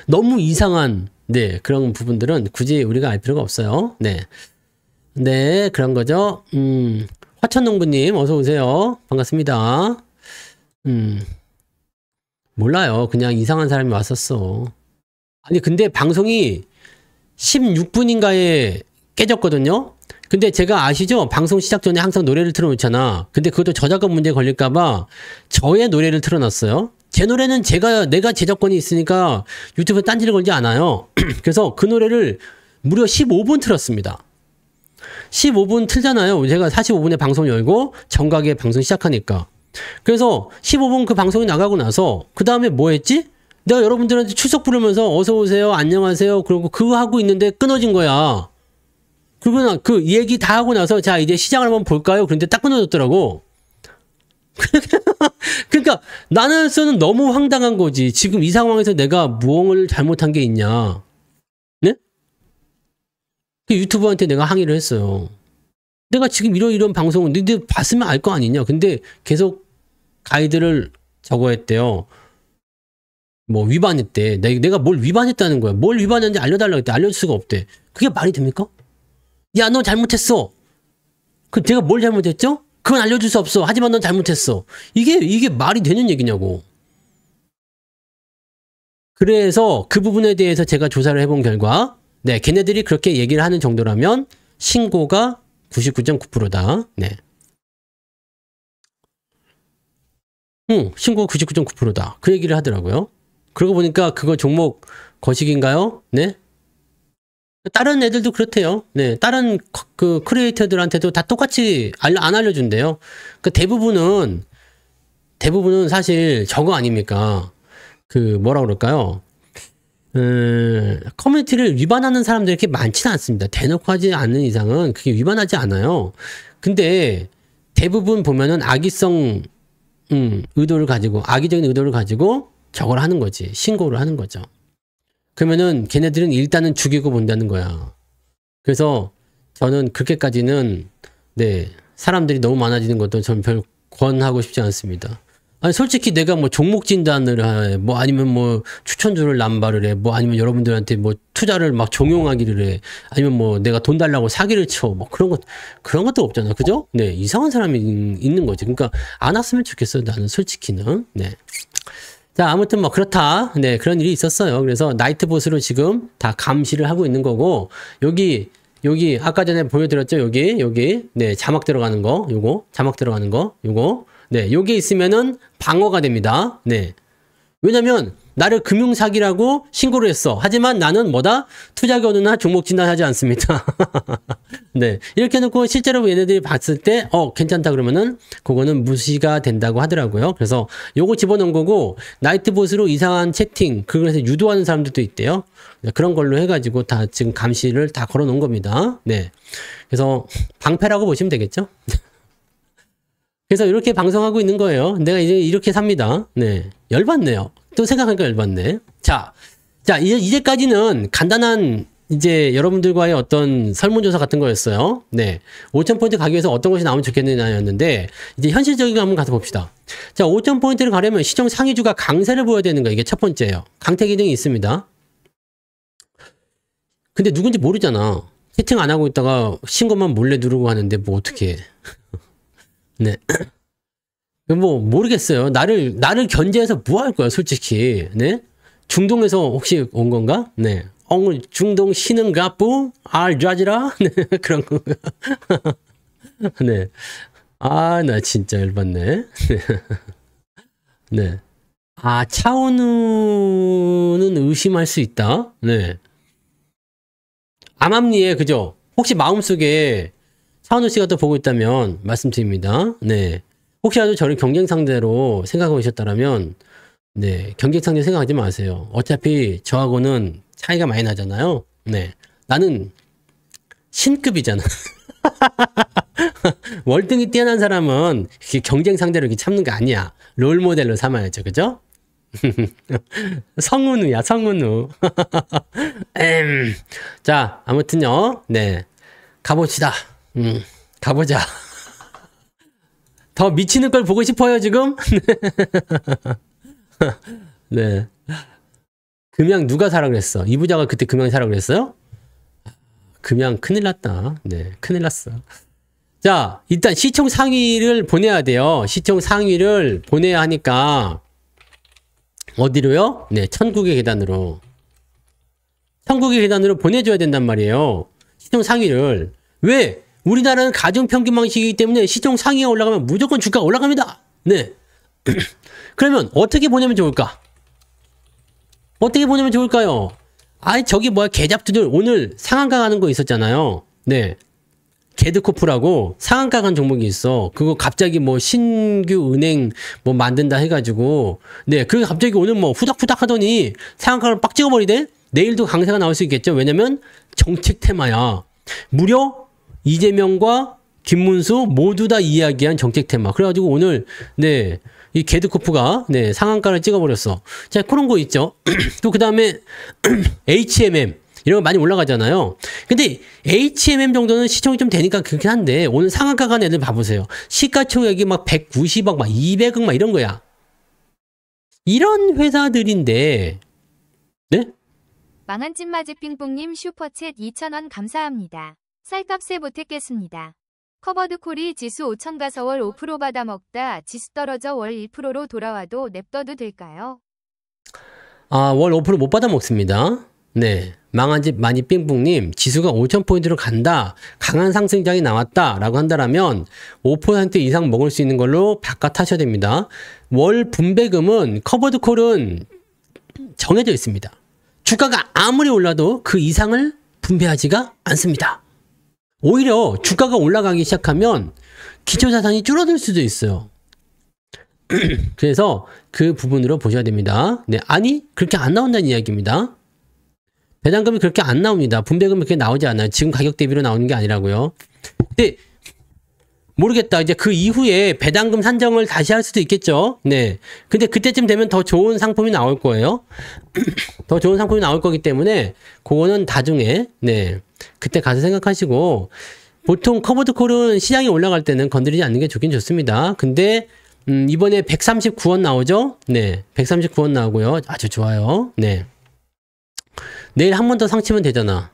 너무 이상한 네, 그런 부분들은 굳이 우리가 알 필요가 없어요. 네. 네, 그런 거죠. 화천농부님, 어서오세요. 반갑습니다. 몰라요. 그냥 이상한 사람이 왔었어. 아니, 근데 방송이 16분인가에 깨졌거든요? 근데 제가 아시죠? 방송 시작 전에 항상 노래를 틀어놓잖아. 근데 그것도 저작권 문제 걸릴까봐 저의 노래를 틀어놨어요. 제 노래는 내가 제작권이 있으니까 유튜브에 딴지를 걸지 않아요. 그래서 그 노래를 무려 15분 틀었습니다. 15분 틀잖아요. 제가 45분에 방송 열고 정각에 방송 시작하니까. 그래서 15분 그 방송이 나가고 나서 그 다음에 뭐 했지? 내가 여러분들한테 출석 부르면서 어서오세요, 안녕하세요, 그러고 그거 하고 있는데 끊어진 거야. 그리고 그 얘기 다 하고 나서 자 이제 시작을 한번 볼까요? 그런데 딱 끊어졌더라고. 그러니까 나는서는 너무 황당한 거지. 지금 이 상황에서 내가 무엇을 잘못한 게 있냐? 네? 그 유튜브한테 내가 항의를 했어요. 내가 지금 이런 방송을 너희들 봤으면 알 거 아니냐? 근데 계속 가이드를 저거 했대요. 뭐 위반했대. 내가 뭘 위반했다는 거야. 뭘 위반했는지 알려달라고 했대. 알려줄 수가 없대. 그게 말이 됩니까? 야, 너 잘못했어. 내가 뭘 잘못했죠? 그건 알려줄 수 없어. 하지만 넌 잘못했어. 이게 말이 되는 얘기냐고. 그래서 그 부분에 대해서 제가 조사를 해본 결과, 네, 걔네들이 그렇게 얘기를 하는 정도라면 신고가 99.9%다. 네. 신고가 99.9%다. 그 얘기를 하더라고요. 그러고 보니까 그거 종목 거식인가요? 네. 다른 애들도 그렇대요. 네, 다른 그 크리에이터들한테도 다 똑같이 안 알려준대요. 그 대부분은 사실 저거 아닙니까? 그 뭐라 그럴까요? 커뮤니티를 위반하는 사람들이 이렇게 많지는 않습니다. 대놓고 하지 않는 이상은 그게 위반하지 않아요. 근데 대부분 보면은 악의적인 의도를 가지고 저걸 하는 거지. 신고를 하는 거죠. 그러면은 걔네들은 일단은 죽이고 본다는 거야. 그래서 저는 그렇게까지는 네, 사람들이 너무 많아지는 것도 전 별 권하고 싶지 않습니다. 아니 솔직히 내가 뭐 종목 진단을 해, 뭐 아니면 뭐 추천주를 남발을 해, 뭐 아니면 여러분들한테 뭐 투자를 막 종용하기를 해, 아니면 뭐 내가 돈 달라고 사기를 쳐, 뭐 그런 것도 없잖아, 그죠? 네, 이상한 사람이 있는 거지. 그러니까 안 왔으면 좋겠어요, 나는 솔직히는. 네. 자, 아무튼 뭐 그렇다. 네, 그런 일이 있었어요. 그래서 나이트봇으로 지금 다 감시를 하고 있는 거고, 여기 아까 전에 보여드렸죠? 여기 네, 자막 들어가는 거, 자막 들어가는 거, 네, 요게 있으면은 방어가 됩니다. 네. 왜냐면 나를 금융사기라고 신고를 했어. 하지만 나는 뭐다? 투자 견우나 종목 진단하지 않습니다. 네. 이렇게 해놓고 실제로 얘네들이 봤을 때 괜찮다 그러면은 그거는 무시가 된다고 하더라고요. 그래서 요거 집어넣은 거고, 나이트봇으로 이상한 채팅 그래서 유도하는 사람들도 있대요. 네, 그런 걸로 해가지고 다 지금 감시를 다 걸어놓은 겁니다. 네. 그래서 방패라고 보시면 되겠죠. 그래서 이렇게 방송하고 있는 거예요. 내가 이제 이렇게 삽니다. 네. 열받네요. 또 생각하니까 열받네. 자, 이제까지는 간단한 이제 여러분들과의 어떤 설문조사 같은 거였어요. 네. 5,000포인트 가기 위해서 어떤 것이 나오면 좋겠느냐였는데, 이제 현실적인 거 한번 가서 봅시다. 자, 5,000포인트를 가려면 시총 상위주가 강세를 보여야 되는 거, 이게 첫 번째예요. 강태 기능이 있습니다. 근데 누군지 모르잖아. 채팅 안 하고 있다가 신고만 몰래 누르고 하는데 뭐 어떻게 해. 네. 뭐 모르겠어요. 나를 견제해서 뭐 할 거야, 솔직히. 네. 중동에서 혹시 온 건가? 네. 중동 신흥가부 알자지라 네. 그런 거. 네. 아, 나 진짜 열받네. 네. 아, 차은우는 의심할 수 있다. 네. 암암리에 그죠? 혹시 마음속에 차은우 씨가 또 보고 있다면 말씀드립니다. 네. 혹시라도 저를 경쟁 상대로 생각하고 계셨다면, 네. 경쟁 상대 생각하지 마세요. 어차피 저하고는 차이가 많이 나잖아요. 네. 나는 신급이잖아. 월등히 뛰어난 사람은 경쟁 상대로 이렇게 참는 게 아니야. 롤 모델로 삼아야죠. 그죠? 성은우야, 성은우. 자, 아무튼요. 네. 가봅시다. 가보자. 더 미치는 걸 보고 싶어요, 지금? 네. 금양 누가 사라 그랬어? 이 부자가 그때 금양 사라 그랬어요? 금양 큰일 났다. 네, 큰일 났어. 자, 일단 시총 상위를 보내야 돼요. 시총 상위를 보내야 하니까 어디로요? 네, 천국의 계단으로. 천국의 계단으로 보내줘야 된단 말이에요. 시총 상위를. 왜? 우리나라는 가중평균 방식이기 때문에 시총 상위가 올라가면 무조건 주가가 올라갑니다. 네. 그러면 어떻게 보내면 좋을까? 어떻게 보내면 좋을까요? 아이, 저기 뭐야, 개잡두들 오늘 상한가 가는 거 있었잖아요. 네. 게드코프라고 상한가 간 종목이 있어. 그거 갑자기 뭐 신규 은행 뭐 만든다 해가지고, 네. 그게 갑자기 오늘 뭐 후닥후닥 하더니 상한가를 빡 찍어버리대? 내일도 강세가 나올 수 있겠죠? 왜냐면 정책 테마야. 무려 이재명과 김문수 모두 다 이야기한 정책 테마. 그래가지고 오늘, 네. 이 게드코프가, 네, 상한가를 찍어버렸어. 자, 그런 거 있죠. 또 그 다음에, HMM. 이런 거 많이 올라가잖아요. 근데, HMM 정도는 시총이 좀 되니까 그렇긴 한데, 오늘 상한가 간 애들 봐보세요. 시가총액이 막 190억, 막 200억, 막 이런 거야. 이런 회사들인데, 네? 망한 찐마지 삥뽕님 슈퍼챗 2,000원 감사합니다. 쌀값에 보탰겠습니다. 커버드콜이 지수 5,000 가서 월 5% 받아먹다 지수 떨어져 월 1%로 돌아와도 냅둬도 될까요? 아, 월 5% 못 받아먹습니다. 네. 망한 집 많이 삥뿡님, 지수가 5,000포인트로 간다. 강한 상승장이 나왔다. 라고 한다라면 5% 이상 먹을 수 있는 걸로 바깥 하셔야 됩니다. 월 분배금은 커버드 콜은 정해져 있습니다. 주가가 아무리 올라도 그 이상을 분배하지가 않습니다. 오히려 주가가 올라가기 시작하면 기초자산이 줄어들 수도 있어요. 그래서 그 부분으로 보셔야 됩니다. 네, 아니 그렇게 안 나온다는 이야기입니다. 배당금이 그렇게 안 나옵니다. 분배금이 그렇게 나오지 않아요. 지금 가격 대비로 나오는 게 아니라고요. 근데 모르겠다. 이제 그 이후에 배당금 산정을 다시 할 수도 있겠죠. 네. 근데 그때쯤 되면 더 좋은 상품이 나올 거예요. 더 좋은 상품이 나올 거기 때문에 그거는 나중에 네. 그때 가서 생각하시고 보통 커버드 콜은 시장이 올라갈 때는 건드리지 않는 게 좋긴 좋습니다. 근데 이번에 139원 나오죠? 네. 139원 나오고요. 아주 좋아요. 네. 내일 한 번 더 상 치면 되잖아.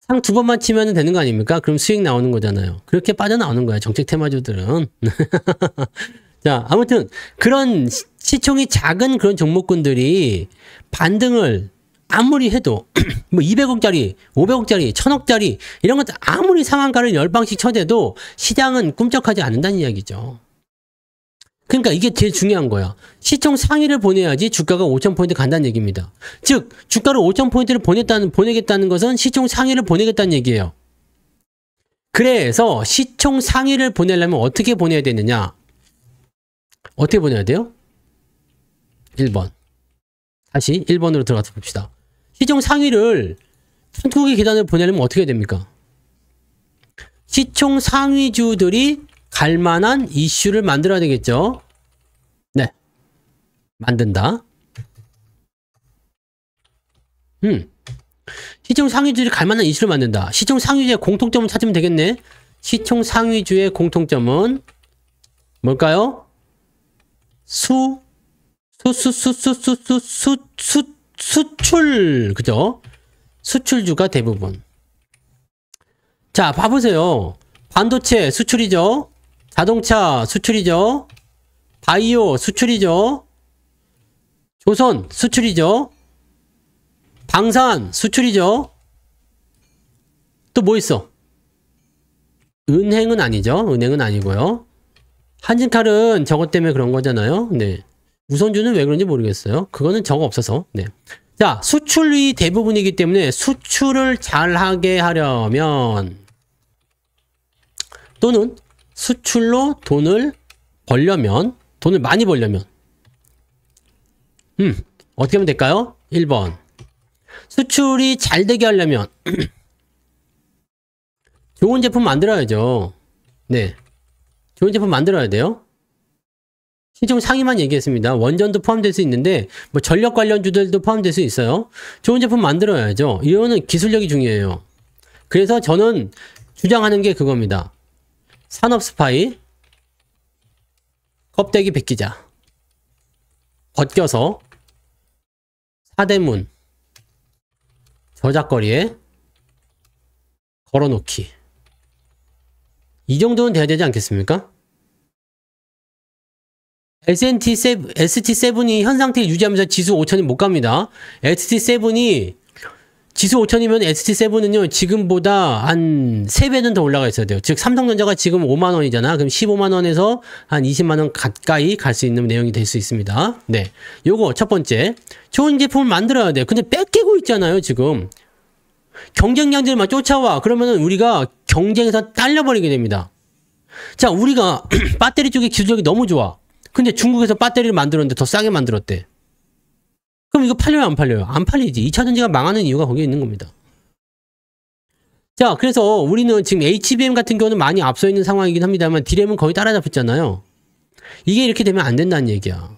상 2번만 치면 되는 거 아닙니까? 그럼 수익 나오는 거잖아요. 그렇게 빠져나오는 거야. 정책 테마주들은. 자, 아무튼 그런 시총이 작은 그런 종목군들이 반등을 아무리 해도 뭐 200억짜리, 500억짜리, 1000억짜리 이런 것들 아무리 상한가를 10방씩 쳐대도 시장은 꿈쩍하지 않는다는 이야기죠. 그러니까 이게 제일 중요한 거야. 시총 상위를 보내야지 주가가 5,000포인트 간다는 얘기입니다. 즉 주가를 5,000포인트를 보내겠다는 것은 시총 상위를 보내겠다는 얘기예요. 그래서 시총 상위를 보내려면 어떻게 보내야 되느냐? 어떻게 보내야 돼요? 1번. 다시 1번으로 들어가서 봅시다. 시총 상위를 천국의 계단을 보내려면 어떻게 해야 됩니까? 시총 상위주들이 갈 만한 이슈를 만들어야 되겠죠? 네. 만든다. 시총 상위주들이 갈 만한 이슈를 만든다. 시총 상위주의 공통점을 찾으면 되겠네. 시총 상위주의 공통점은 뭘까요? 수출. 그죠? 수출주가 대부분. 자, 봐보세요. 반도체 수출이죠? 자동차 수출이죠? 바이오 수출이죠? 조선 수출이죠? 방산 수출이죠? 또 뭐 있어? 은행은 아니죠? 은행은 아니고요. 한진칼은 저것 때문에 그런 거잖아요. 네. 우선주는 왜 그런지 모르겠어요. 그거는 저거 없어서. 네. 자, 수출이 대부분이기 때문에 수출을 잘하게 하려면 또는 수출로 돈을 벌려면, 돈을 많이 벌려면 어떻게 하면 될까요? 1번. 수출이 잘 되게 하려면 좋은 제품 만들어야죠. 네. 좋은 제품 만들어야 돼요. 시총 상위만 얘기했습니다. 원전도 포함될 수 있는데 뭐 전력 관련주들도 포함될 수 있어요. 좋은 제품 만들어야죠. 이거는 기술력이 중요해요. 그래서 저는 주장하는 게 그겁니다. 산업 스파이, 껍데기 벗기자, 벗겨서 사대문, 저작거리에 걸어놓기. 이 정도는 돼야 되지 않겠습니까? ST7이 현 상태를 유지하면서 지수 5,000이 못 갑니다. ST7이 지수 5,000이면 ST7은요, 지금보다 한 3배는 더 올라가 있어야 돼요. 즉, 삼성전자가 지금 5만원이잖아. 그럼 15만원에서 한 20만원 가까이 갈 수 있는 내용이 될 수 있습니다. 네. 요거 첫 번째. 좋은 제품을 만들어야 돼요. 근데 뺏기고 있잖아요, 지금. 경쟁량들만 쫓아와. 그러면은 우리가 경쟁에서 딸려버리게 됩니다. 자, 우리가 배터리 쪽에 기술력이 너무 좋아. 근데 중국에서 배터리를 만들었는데 더 싸게 만들었대. 그럼 이거 팔려요, 안 팔려요? 안 팔리지. 2차전지가 망하는 이유가 거기에 있는 겁니다. 자, 그래서 우리는 지금 HBM 같은 경우는 많이 앞서 있는 상황이긴 합니다만 D램은 거의 따라잡혔잖아요. 이게 이렇게 되면 안 된다는 얘기야.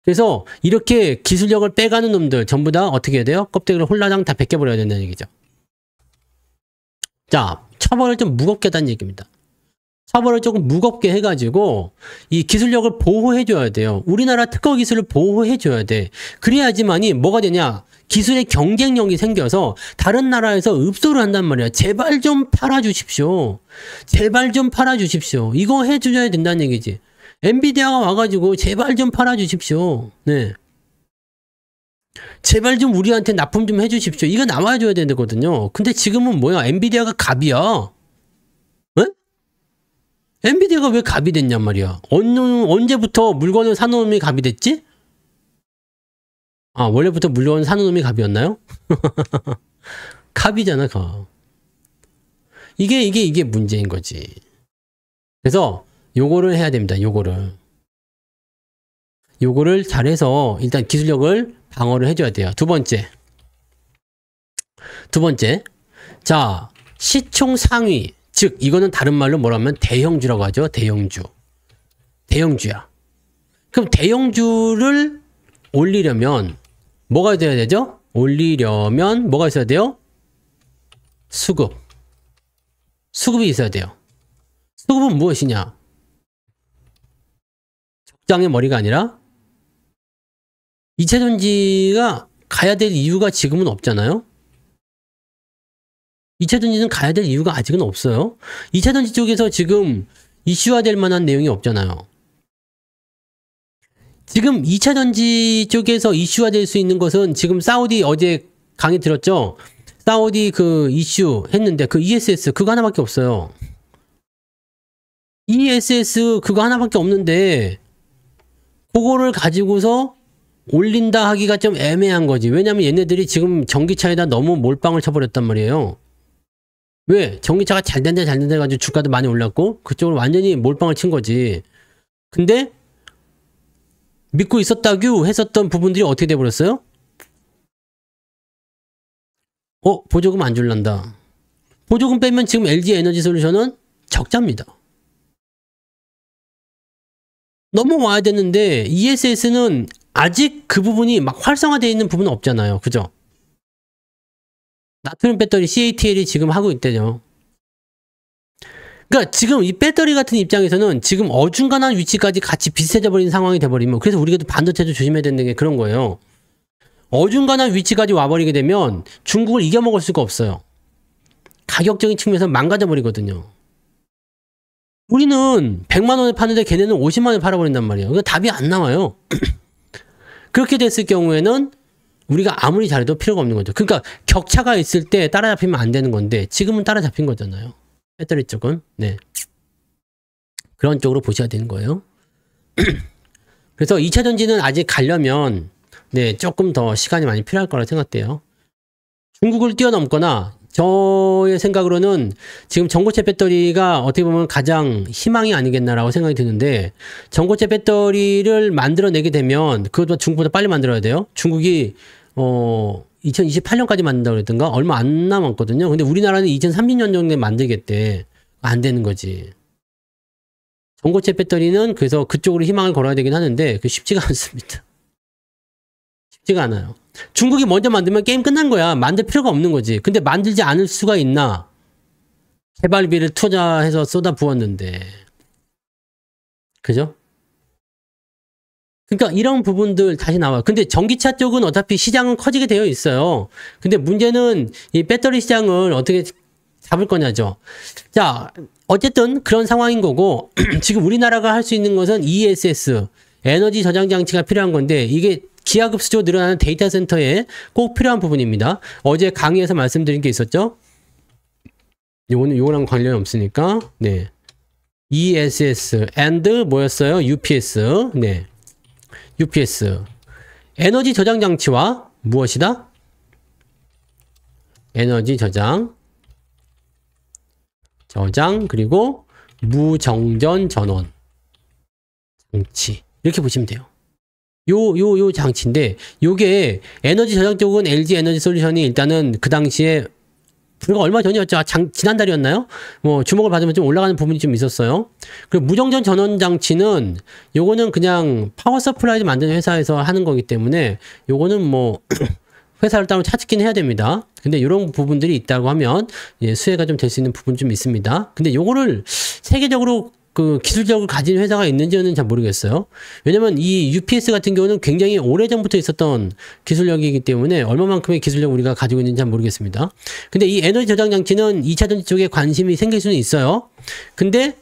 그래서 이렇게 기술력을 빼가는 놈들 전부 다 어떻게 해야 돼요? 껍데기를 홀라당 다 벗겨버려야 된다는 얘기죠. 자, 처벌을 좀 무겁게 하다는 얘기입니다. 처벌을 조금 무겁게 해가지고 이 기술력을 보호해줘야 돼요. 우리나라 특허 기술을 보호해줘야 돼. 그래야지만이 뭐가 되냐? 기술의 경쟁력이 생겨서 다른 나라에서 읍소를 한단 말이야. 제발 좀 팔아주십시오. 제발 좀 팔아주십시오. 이거 해줘야 된다는 얘기지. 엔비디아가 와가지고 제발 좀 팔아주십시오. 네. 제발 좀 우리한테 납품 좀 해주십시오. 이거 나와줘야 되거든요. 근데 지금은 뭐야? 엔비디아가 갑이야. 응? 엔비디아가 왜 갑이 됐냔 말이야. 언제부터 물건을 사는 놈이 갑이 됐지? 아, 원래부터 물건 사는 놈이 갑이었나요? 갑이잖아, 갑. 이게 문제인 거지. 그래서 요거를 해야 됩니다. 요거를 잘해서 일단 기술력을 방어를 해줘야 돼요. 두 번째. 자, 시총 상위. 즉, 이거는 다른 말로 뭐라면 대형주라고 하죠. 대형주야. 그럼 대형주를 올리려면 뭐가 돼야 되죠? 올리려면 뭐가 있어야 돼요? 수급이 있어야 돼요. 수급은 무엇이냐? 적장의 머리가 아니라 2차전지가 가야 될 이유가 지금은 없잖아요. 2차전지는 가야 될 이유가 아직은 없어요. 2차전지 쪽에서 지금 이슈화 될 만한 내용이 없잖아요. 지금 2차전지 쪽에서 이슈화 될 수 있는 것은 지금 사우디 어제 강의 들었죠? 사우디 그 이슈 했는데 그 ESS 그거 하나밖에 없어요. ESS 그거 하나밖에 없는데 그거를 가지고서 올린다 하기가 좀 애매한 거지. 왜냐면 얘네들이 지금 전기차에다 너무 몰빵을 쳐버렸단 말이에요. 왜? 전기차가 잘 된다 해가지고 주가도 많이 올랐고 그쪽으로 완전히 몰빵을 친 거지. 근데 믿고 있었다규 했었던 부분들이 어떻게 돼버렸어요? 보조금 안 줄란다. 보조금 빼면 지금 LG 에너지 솔루션은 적자입니다. 넘어와야 되는데 ESS는 아직 그 부분이 막 활성화되어 있는 부분은 없잖아요. 그죠? 나트륨 배터리 CATL이 지금 하고 있대요. 그러니까 지금 이 배터리 같은 입장에서는 지금 어중간한 위치까지 같이 비슷해져 버리는 상황이 돼버리면 그래서 우리가 또 반도체도 조심해야 되는 게 그런 거예요. 어중간한 위치까지 와버리게 되면 중국을 이겨먹을 수가 없어요. 가격적인 측면에서 망가져 버리거든요. 우리는 100만 원에 파는데 걔네는 50만 원에 팔아버린단 말이에요. 그러니까 답이 안 나와요. 그렇게 됐을 경우에는 우리가 아무리 잘해도 필요가 없는 거죠. 그러니까 격차가 있을 때 따라잡히면 안 되는 건데 지금은 따라잡힌 거잖아요. 배터리 쪽은. 네. 그런 쪽으로 보셔야 되는 거예요. 그래서 2차 전지는 아직 가려면 네, 조금 더 시간이 많이 필요할 거라 생각돼요. 중국을 뛰어넘거나 저의 생각으로는 지금 전고체 배터리가 어떻게 보면 가장 희망이 아니겠나라고 생각이 드는데 전고체 배터리를 만들어내게 되면 그것보다 중국보다 빨리 만들어야 돼요. 중국이 2028년까지 만든다고 그랬던가? 얼마 안 남았거든요. 근데 우리나라는 2030년 정도에 만들겠대. 안 되는 거지. 전고체 배터리는 그래서 그쪽으로 희망을 걸어야 되긴 하는데 그 쉽지가 않습니다. 쉽지가 않아요. 중국이 먼저 만들면 게임 끝난 거야. 만들 필요가 없는 거지. 근데 만들지 않을 수가 있나? 개발비를 투자해서 쏟아 부었는데. 그죠? 그러니까 이런 부분들 다시 나와요. 근데 전기차 쪽은 어차피 시장은 커지게 되어 있어요. 근데 문제는 이 배터리 시장을 어떻게 잡을 거냐죠. 자, 어쨌든 그런 상황인 거고 지금 우리나라가 할 수 있는 것은 ESS, 에너지 저장 장치가 필요한 건데 이게 기하급수적으로 늘어나는 데이터 센터에 꼭 필요한 부분입니다. 어제 강의에서 말씀드린 게 있었죠. 요거랑 관련이 없으니까. 네. ESS and 뭐였어요? UPS. 네. UPS. 에너지 저장 장치와 무엇이다? 에너지 저장 그리고 무정전 전원 장치. 이렇게 보시면 돼요. 요 장치인데 요게 에너지 저장 쪽은 LG 에너지 솔루션이 일단은 그 당시에 불과 얼마 전이었죠. 지난달이었나요? 뭐 주목을 받으면 좀 올라가는 부분이 좀 있었어요. 그리고 무정전 전원 장치는 요거는 그냥 파워 서플라이 만드는 회사에서 하는 거기 때문에 요거는 뭐 회사를 따로 찾긴 해야 됩니다. 근데 이런 부분들이 있다고 하면 예, 수혜가 좀 될 수 있는 부분 좀 있습니다. 근데 요거를 세계적으로 그 기술력을 가진 회사가 있는지는 잘 모르겠어요. 왜냐면 이 UPS 같은 경우는 굉장히 오래전부터 있었던 기술력이기 때문에 얼마만큼의 기술력 우리가 가지고 있는지 잘 모르겠습니다. 근데 이 에너지 저장 장치는 2차 전지 쪽에 관심이 생길 수는 있어요. 근데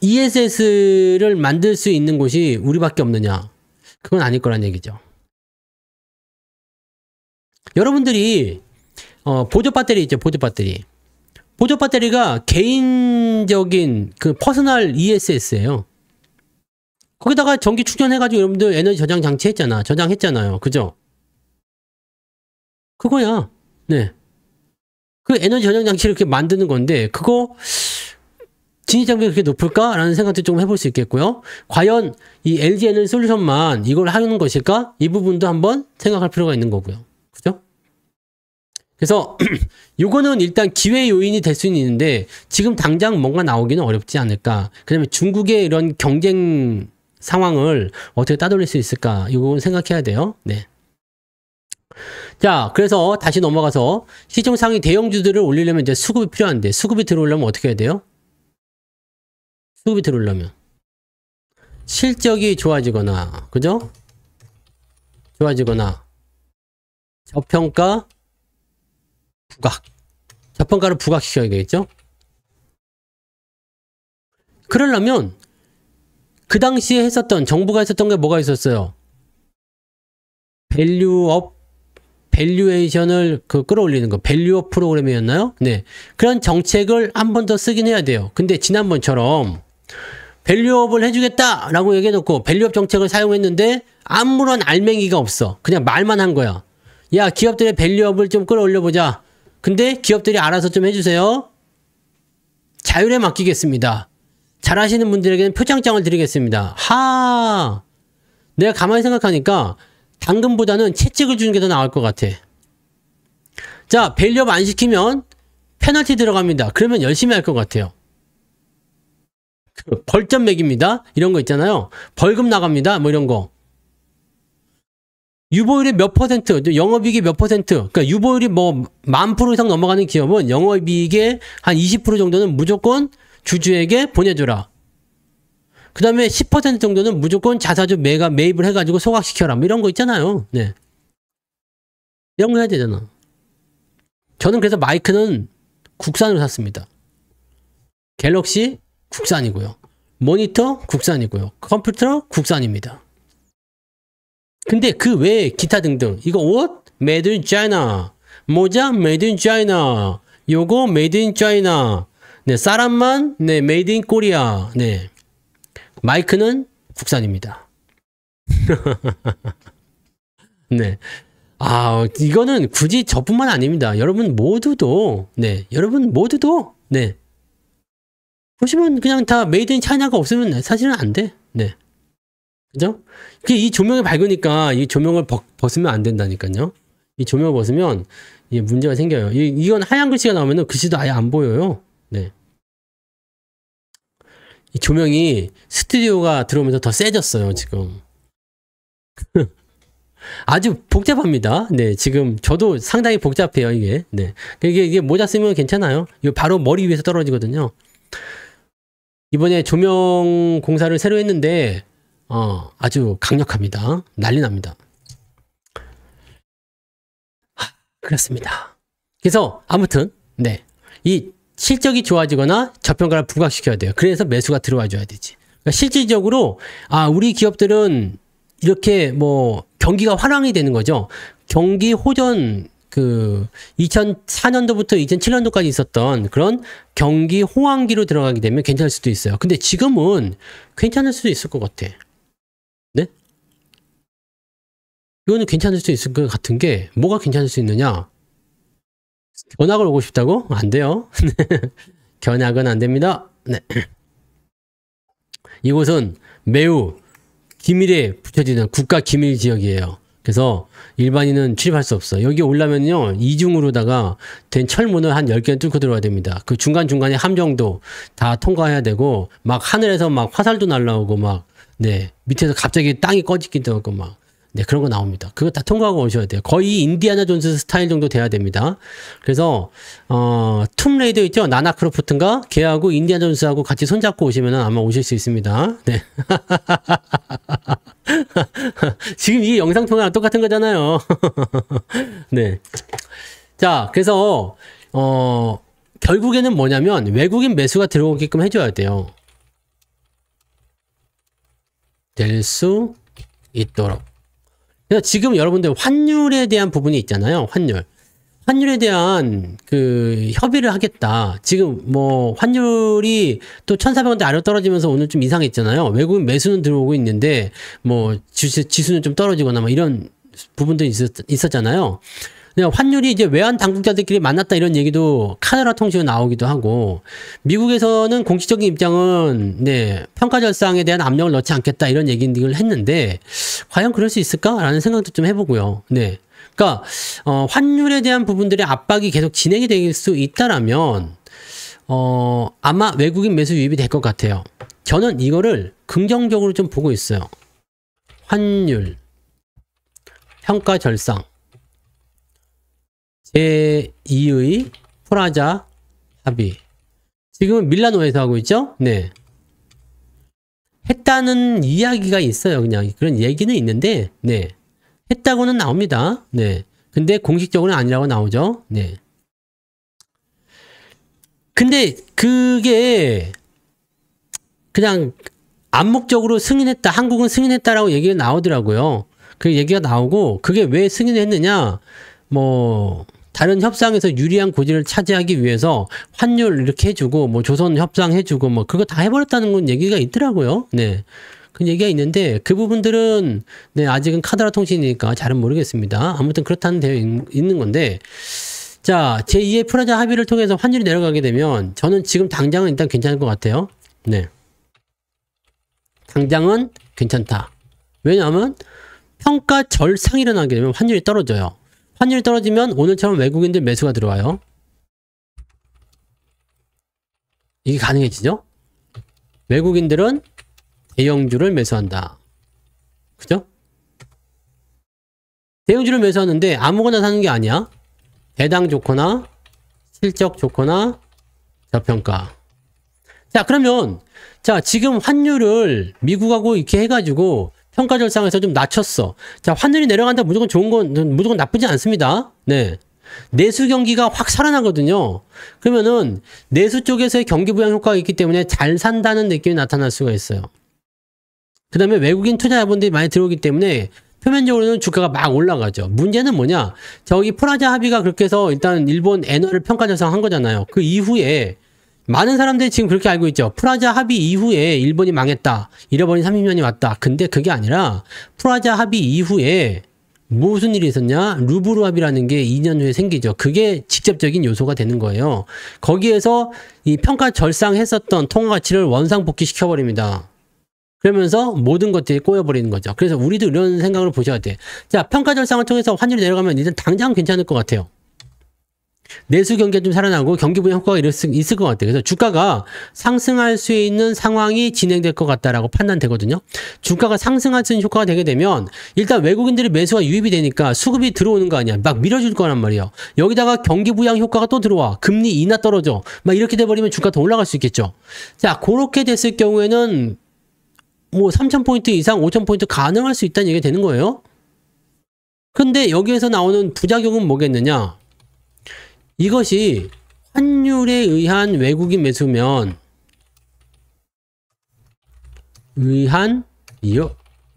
ESS를 만들 수 있는 곳이 우리밖에 없느냐. 그건 아닐 거란 얘기죠. 여러분들이 보조 배터리 있죠, 보조 배터리. 보조 배터리가 개인적인 그 퍼스널 ESS예요. 거기다가 전기 충전해가지고 여러분들 에너지 저장 장치 저장했잖아요. 그죠? 그거야. 네. 그 에너지 저장 장치를 이렇게 만드는 건데, 그거, 진입장벽이 그렇게 높을까? 라는 생각도 좀 해볼 수 있겠고요. 과연 이 LG 에너지 솔루션만 이걸 하는 것일까? 이 부분도 한번 생각할 필요가 있는 거고요. 그죠? 그래서, 요거는 일단 기회 요인이 될 수는 있는데, 지금 당장 뭔가 나오기는 어렵지 않을까. 그 다음에 중국의 이런 경쟁 상황을 어떻게 따돌릴 수 있을까? 이건 생각해야 돼요. 네. 자, 그래서 다시 넘어가서 시총 상위 대형주들을 올리려면 이제 수급이 필요한데, 수급이 들어오려면 어떻게 해야 돼요? 수급이 들어오려면 실적이 좋아지거나, 그죠? 좋아지거나, 저평가 부각, 저평가를 부각시켜야 되겠죠? 그러려면 그 당시에 했었던, 정부가 했었던 게 뭐가 있었어요? 밸류에이션을 끌어올리는 거, 밸류업 프로그램이었나요? 네. 그런 정책을 한 번 더 쓰긴 해야 돼요. 근데 지난번처럼 밸류업을 해주겠다라고 얘기해놓고 밸류업 정책을 사용했는데 아무런 알맹이가 없어. 그냥 말만 한 거야. 야, 기업들의 밸류업을 좀 끌어올려보자. 근데 기업들이 알아서 좀 해주세요. 자율에 맡기겠습니다. 잘하시는 분들에게는 표창장을 드리겠습니다. 내가 가만히 생각하니까 당근보다는 채찍을 주는 게 더 나을 것 같아. 자, 밸류업 안 시키면 페널티 들어갑니다. 그러면 열심히 할 것 같아요. 벌점 매깁니다. 이런 거 있잖아요. 벌금 나갑니다. 뭐 이런 거. 유보율이 몇 퍼센트, 영업이익이 몇 퍼센트. 그러니까 유보율이 뭐 10,000% 이상 넘어가는 기업은 영업이익의 한 20% 정도는 무조건 주주에게 보내줘라. 그 다음에 10% 정도는 무조건 자사주 매입을 해가지고 소각시켜라. 뭐 이런 거 있잖아요. 네. 이런 거 해야 되잖아. 저는 그래서 마이크는 국산으로 샀습니다. 갤럭시 국산이고요. 모니터 국산이고요. 컴퓨터 국산입니다. 근데 그 외에 기타 등등. 이거 옷? Made in China. 모자? Made in China. 요거 Made in China. 네, 사람만? 네, Made in Korea. 네. 마이크는 국산입니다. 네. 이거는 굳이 저뿐만 아닙니다. 여러분 모두도, 네. 보시면 그냥 다 메이드 인 차이나가 없으면 사실은 안 돼. 네. 그죠? 이 조명이 밝으니까 이 조명을 벗으면 안 된다니까요. 이 조명을 벗으면 이게 문제가 생겨요. 이건 하얀 글씨가 나오면 글씨도 아예 안 보여요. 네. 이 조명이 스튜디오가 들어오면서 더 세졌어요, 지금. 아주 복잡합니다. 네, 지금 저도 상당히 복잡해요, 이게. 네. 이게 모자 쓰면 괜찮아요. 이거 바로 머리 위에서 떨어지거든요. 이번에 조명 공사를 새로 했는데, 아주 강력합니다. 난리 납니다. 그렇습니다. 그래서, 아무튼, 네. 이 실적이 좋아지거나 저평가를 부각시켜야 돼요. 그래서 매수가 들어와 줘야 되지. 그러니까 실질적으로, 우리 기업들은 이렇게 경기가 화랑이 되는 거죠. 경기 호전, 2004년도부터 2007년도까지 있었던 그런 경기 호황기로 들어가게 되면 괜찮을 수도 있어요. 근데 지금은 괜찮을 수도 있을 것 같아. 네? 이거는 괜찮을 수 있을 것 같은 게, 뭐가 괜찮을 수 있느냐? 견학을 오고 싶다고? 안 돼요. 견학은 안 됩니다. 네. 이곳은 매우 기밀에 붙여지는 국가 기밀 지역이에요. 그래서 일반인은 출입할 수 없어. 여기 오려면요, 이중으로다가 된 철문을 한 10개는 뚫고 들어와야 됩니다. 그 중간중간에 함정도 다 통과해야 되고, 막 하늘에서 막 화살도 날라오고, 네, 밑에서 갑자기 땅이 꺼지기도 하고, 네, 그런 거 나옵니다. 그거 다 통과하고 오셔야 돼요. 거의 인디아나 존스 스타일 정도 돼야 됩니다. 그래서, 툼레이더 있죠? 나나 크로프트인가? 걔하고 인디아나 존스하고 같이 손잡고 오시면 아마 오실 수 있습니다. 네. 지금 이 영상통화랑 똑같은 거잖아요. 네. 자, 그래서, 결국에는 뭐냐면, 외국인 매수가 들어오게끔 해줘야 돼요. 될 수 있도록. 그래서 지금 여러분들 환율에 대한 부분이 있잖아요. 환율에 대한 그 협의를 하겠다. 지금 뭐 환율이 또 1,400원대 아래로 떨어지면서 오늘 좀 이상했잖아요. 외국인 매수는 들어오고 있는데 뭐 지수는 좀 떨어지거나 뭐 이런 부분들이 있었잖아요. 환율이 이제 외환 당국자들끼리 만났다 이런 얘기도 카나라 통신에 나오기도 하고, 미국에서는 공식적인 입장은 평가절상에 대한 압력을 넣지 않겠다 이런 얘기를 했는데 과연 그럴 수 있을까라는 생각도 좀 해보고요. 그러니까 환율에 대한 부분들의 압박이 계속 진행이 될 수 있다라면 아마 외국인 매수 유입이 될 것 같아요. 저는 이거를 긍정적으로 좀 보고 있어요. 환율 평가절상 제2의 프라자 합의. 지금은 밀라노에서 하고 있죠? 했다는 이야기가 있어요. 그냥 그런 얘기는 있는데, 했다고는 나옵니다. 근데 공식적으로는 아니라고 나오죠. 근데 그게 그냥 암묵적으로 승인했다. 한국은 승인했다라고 얘기가 나오더라고요. 그 얘기가 나오고, 그게 왜 승인했느냐? 뭐 다른 협상에서 유리한 고지를 차지하기 위해서 환율 이렇게 해주고 뭐 조선 협상 해주고 뭐 그거 다 해버렸다는 건 얘기가 있더라고요. 그 얘기가 있는데 그 부분들은 아직은 카나라 통신이니까 잘은 모르겠습니다. 아무튼 그렇다는 되어 있는 건데, 자 제2의 프라자 합의를 통해서 환율이 내려가게 되면 저는 지금 당장은 일단 괜찮을 것 같아요. 당장은 괜찮다. 왜냐하면 평가 절상이 일어나게 되면 환율이 떨어져요. 환율이 떨어지면 오늘처럼 외국인들 매수가 들어와요. 이게 가능해지죠? 외국인들은 대형주를 매수한다. 그죠? 대형주를 매수하는데 아무거나 사는 게 아니야. 배당 좋거나 실적 좋거나 저평가. 자 그러면 지금 환율을 미국하고 이렇게 해가지고 평가절상에서 좀 낮췄어. 자, 환율이 내려간다 무조건 좋은 건, 무조건 나쁘지 않습니다. 내수 경기가 확 살아나거든요. 그러면은, 내수 쪽에서의 경기 부양 효과가 있기 때문에 잘 산다는 느낌이 나타날 수가 있어요. 그 다음에 외국인 투자 자본들이 많이 들어오기 때문에, 표면적으로는 주가가 막 올라가죠. 문제는 뭐냐? 저기 프라자 합의가 그렇게 해서 일단 일본 엔화를 평가절상한 거잖아요. 그 이후에, 많은 사람들이 지금 그렇게 알고 있죠. 프라자 합의 이후에 일본이 망했다. 잃어버린 30년이 왔다. 근데 그게 아니라 프라자 합의 이후에 무슨 일이 있었냐? 루브르 합의라는 게 2년 후에 생기죠. 그게 직접적인 요소가 되는 거예요. 거기에서 이 평가 절상했었던 통화 가치를 원상 복귀시켜버립니다. 그러면서 모든 것들이 꼬여버리는 거죠. 그래서 우리도 이런 생각을 보셔야 돼. 자, 평가 절상을 통해서 환율이 내려가면 일단 당장 괜찮을 것 같아요. 내수 경기가 좀 살아나고 경기 부양 효과가 있을 것 같아요. 그래서 주가가 상승할 수 있는 상황이 진행될 것 같다라고 판단되거든요. 주가가 상승할 수 있는 효과가 되게 되면 일단 외국인들의 매수가 유입이 되니까 수급이 들어오는 거 아니야. 막 밀어줄 거란 말이에요. 여기다가 경기 부양 효과가 또 들어와. 금리 인하 떨어져. 막 이렇게 돼버리면 주가 더 올라갈 수 있겠죠. 자, 그렇게 됐을 경우에는 뭐 3,000포인트 이상 5,000포인트 가능할 수 있다는 얘기가 되는 거예요. 근데 여기에서 나오는 부작용은 뭐겠느냐? 이것이 환율에 의한 외국인 매수면